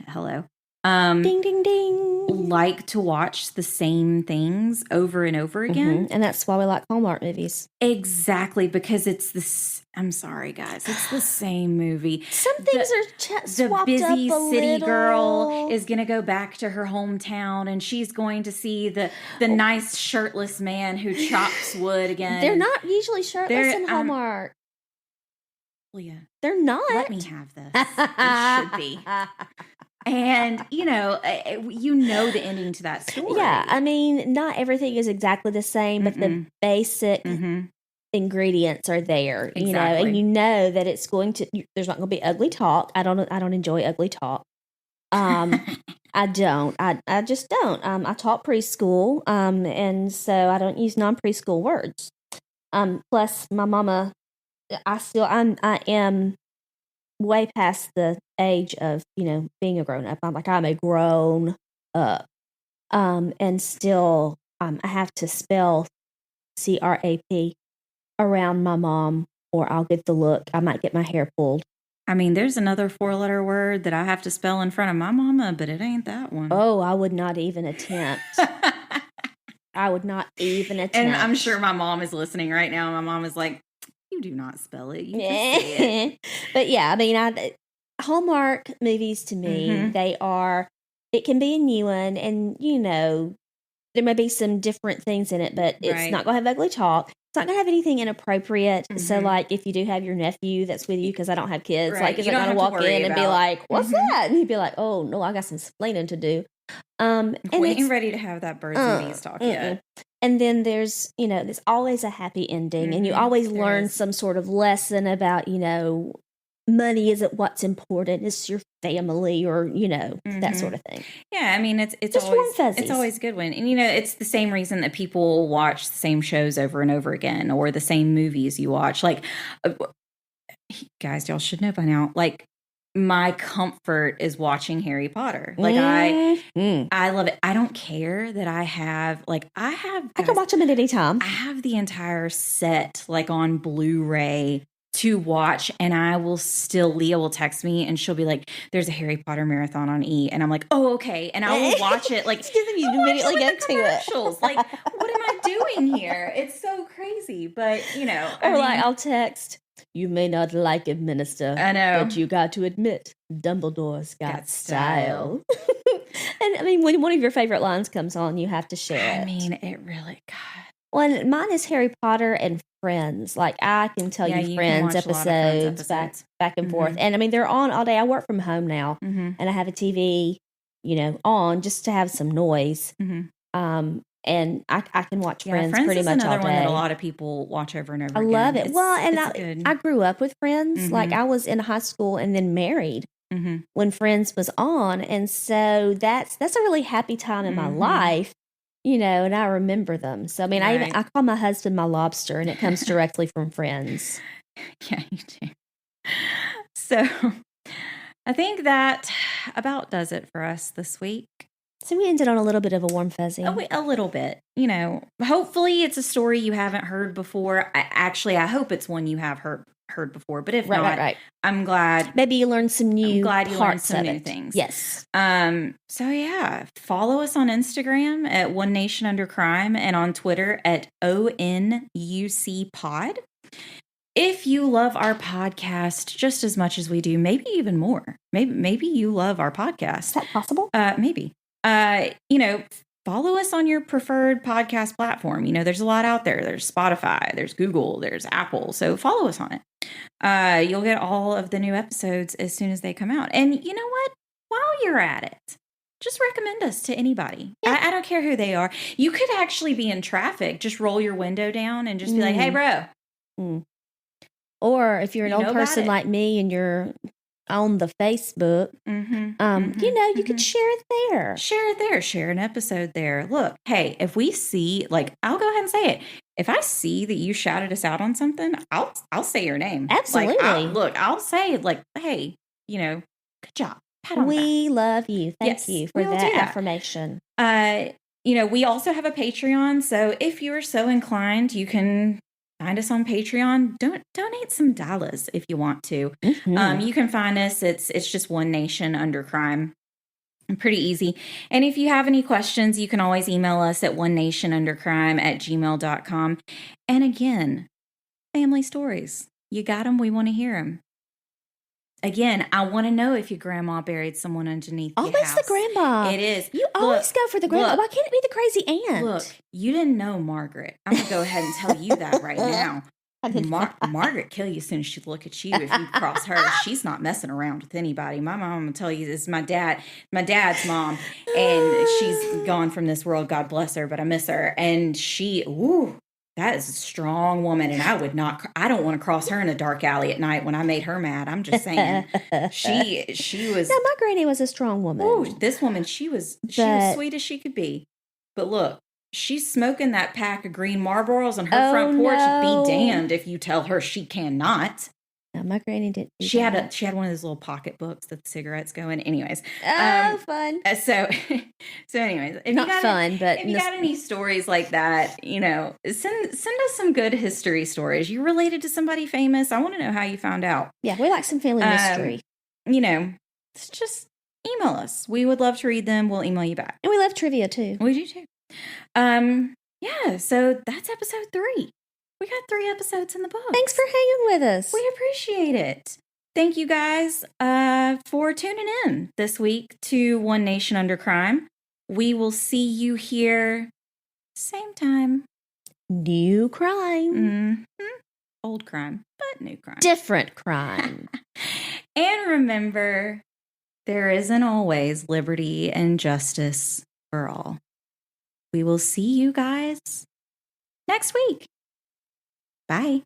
hello, ding ding ding, like to watch the same things over and over again, and that's why we like Hallmark movies. Exactly, because it's this. I'm sorry, guys, it's the same movie. Some things are swapped the busy up a city little. girl is going to go back to her hometown, and she's going to see the nice shirtless man who chops wood again. They're not usually shirtless in Hallmark. Leah, they're not. Let me have this. It should be. And, you know the ending to that story. Yeah, I mean, not everything is exactly the same, but the basic ingredients are there, exactly. And you know that it's going to, there's not going to be ugly talk. I don't enjoy ugly talk. I don't. I just don't. I taught preschool, and so I don't use non-preschool words. Plus, my mama, I am way past the age of, being a grown up. I'm a grown up. And still, I have to spell CRAP around my mom, or I'll get the look. I might get my hair pulled. I mean, there's another 4-letter word that I have to spell in front of my mama, but it ain't that one. Oh, I would not even attempt. I would not even attempt. And I'm sure my mom is listening right now. My mom is like, you do not spell it. You just say it. But yeah, I mean, Hallmark movies to me, it can be a new one, and there may be some different things in it, but it's not going to have ugly talk. It's not going to have anything inappropriate. So, like, if you do have your nephew that's with you, because I don't have kids, like, isn't going to walk in and be like, "What's that?" And he'd be like, "Oh no, I got some explaining to do." And we ain't ready to have that birds and bees talk yet. And then there's always a happy ending, and you always learn some sort of lesson about money isn't what's important. It's your family, or that sort of thing. Yeah, I mean, it's always good when, and it's the same reason that people watch the same shows over and over again, or the same movies you watch. Like, guys, y'all should know by now. Like, my comfort is watching Harry Potter. Like, I love it. I don't care that I can watch them at any time. I have the entire set like on Blu-ray to watch, and I will still, Leah will text me and she'll be like, there's a Harry Potter marathon on E, and I'm like, oh, okay, and I will watch it. Like, you immediately get to it. Like, what am I doing here? It's so crazy, but I'll text, you may not like it, Minister. I know, but you got to admit, Dumbledore's got style. And I mean, when one of your favorite lines comes on, you have to share it. I mean, it really, God. Well, mine is Harry Potter and Friends. Like, I can tell you Friends episodes back and forth. And I mean, they're on all day. I work from home now, and I have a TV, on just to have some noise. And I can watch Friends pretty much all day. Friends is another one that a lot of people watch over and over again. I love it. I grew up with Friends. Like, I was in high school and then married when Friends was on. And so that's a really happy time in my life. And I remember them. So, I mean, I call my husband my lobster, and it comes directly from Friends. Yeah, you do. So, I think that about does it for us this week. So, we ended on a little bit of a warm fuzzy. A little bit. Hopefully it's a story you haven't heard before. I hope it's one you have heard before, but if not, I'm glad. Maybe you learned some new I'm glad you learned some new things. Yes. So yeah, follow us on Instagram at One Nation Under Crime, and on Twitter at ONUC Pod. If you love our podcast just as much as we do, maybe even more, maybe you love our podcast. Is that possible? Maybe. Follow us on your preferred podcast platform. There's a lot out there. There's Spotify, there's Google, there's Apple. So follow us on it. You'll get all of the new episodes as soon as they come out. And you know what? While you're at it, just recommend us to anybody. Yeah. I don't care who they are. You could actually be in traffic. Just roll your window down and just be like, hey, bro. Or if you're an old person like me and you're on the Facebook, you could share it there. Share an episode there. Look, hey, if we see, like, I'll go ahead and say it. If I see that you shouted us out on something, I'll say your name. Absolutely. Like, I'll say, like, hey, good job. pat on the back. We love you. Thank Yes, you for we will that do that. affirmation. We also have a Patreon. So if you are so inclined, you can find us on Patreon. Donate some dollars if you want to. Mm-hmm. You can find us. It's just One Nation Under Crime. Pretty easy. And if you have any questions, you can always email us at onenationundercrime@gmail.com. And again, family stories. You got them. We want to hear them. Again, I want to know if your grandma buried someone underneath your house. Always the grandma. It is. You always go for the grandma. Why can't it be the crazy aunt? Look, you didn't know Margaret. I'm going to go ahead and tell you that right now. Margaret kill you as soon as she look at you if you cross her. She's not messing around with anybody. My mom, I'm going to tell you, this is my dad's mom, and she's gone from this world. God bless her, but I miss her. And that is a strong woman, and I don't want to cross her in a dark alley at night when I made her mad. I'm just saying. She was. No, my granny was a strong woman. Oh, this woman, she was sweet as she could be. But look, she's smoking that pack of green Marlboros on her front porch. No. Be damned if you tell her she cannot. No, my granny didn't. She had one of those little pocketbooks that the cigarettes go in. Anyways, fun. So anyways, if not fun, but if you got any stories like that, send us some good history stories. You related to somebody famous? I want to know how you found out. Yeah, we like some family mystery. It's just email us. We would love to read them. We'll email you back, and we love trivia too. We do too. Yeah. So that's episode 3. We got 3 episodes in the book. Thanks for hanging with us. We appreciate it. Thank you guys for tuning in this week to One Nation Under Crime. We will see you here same time. New crime. Mm-hmm. Old crime, but new crime. Different crime. And remember, there isn't always liberty and justice for all. We will see you guys next week. Bye.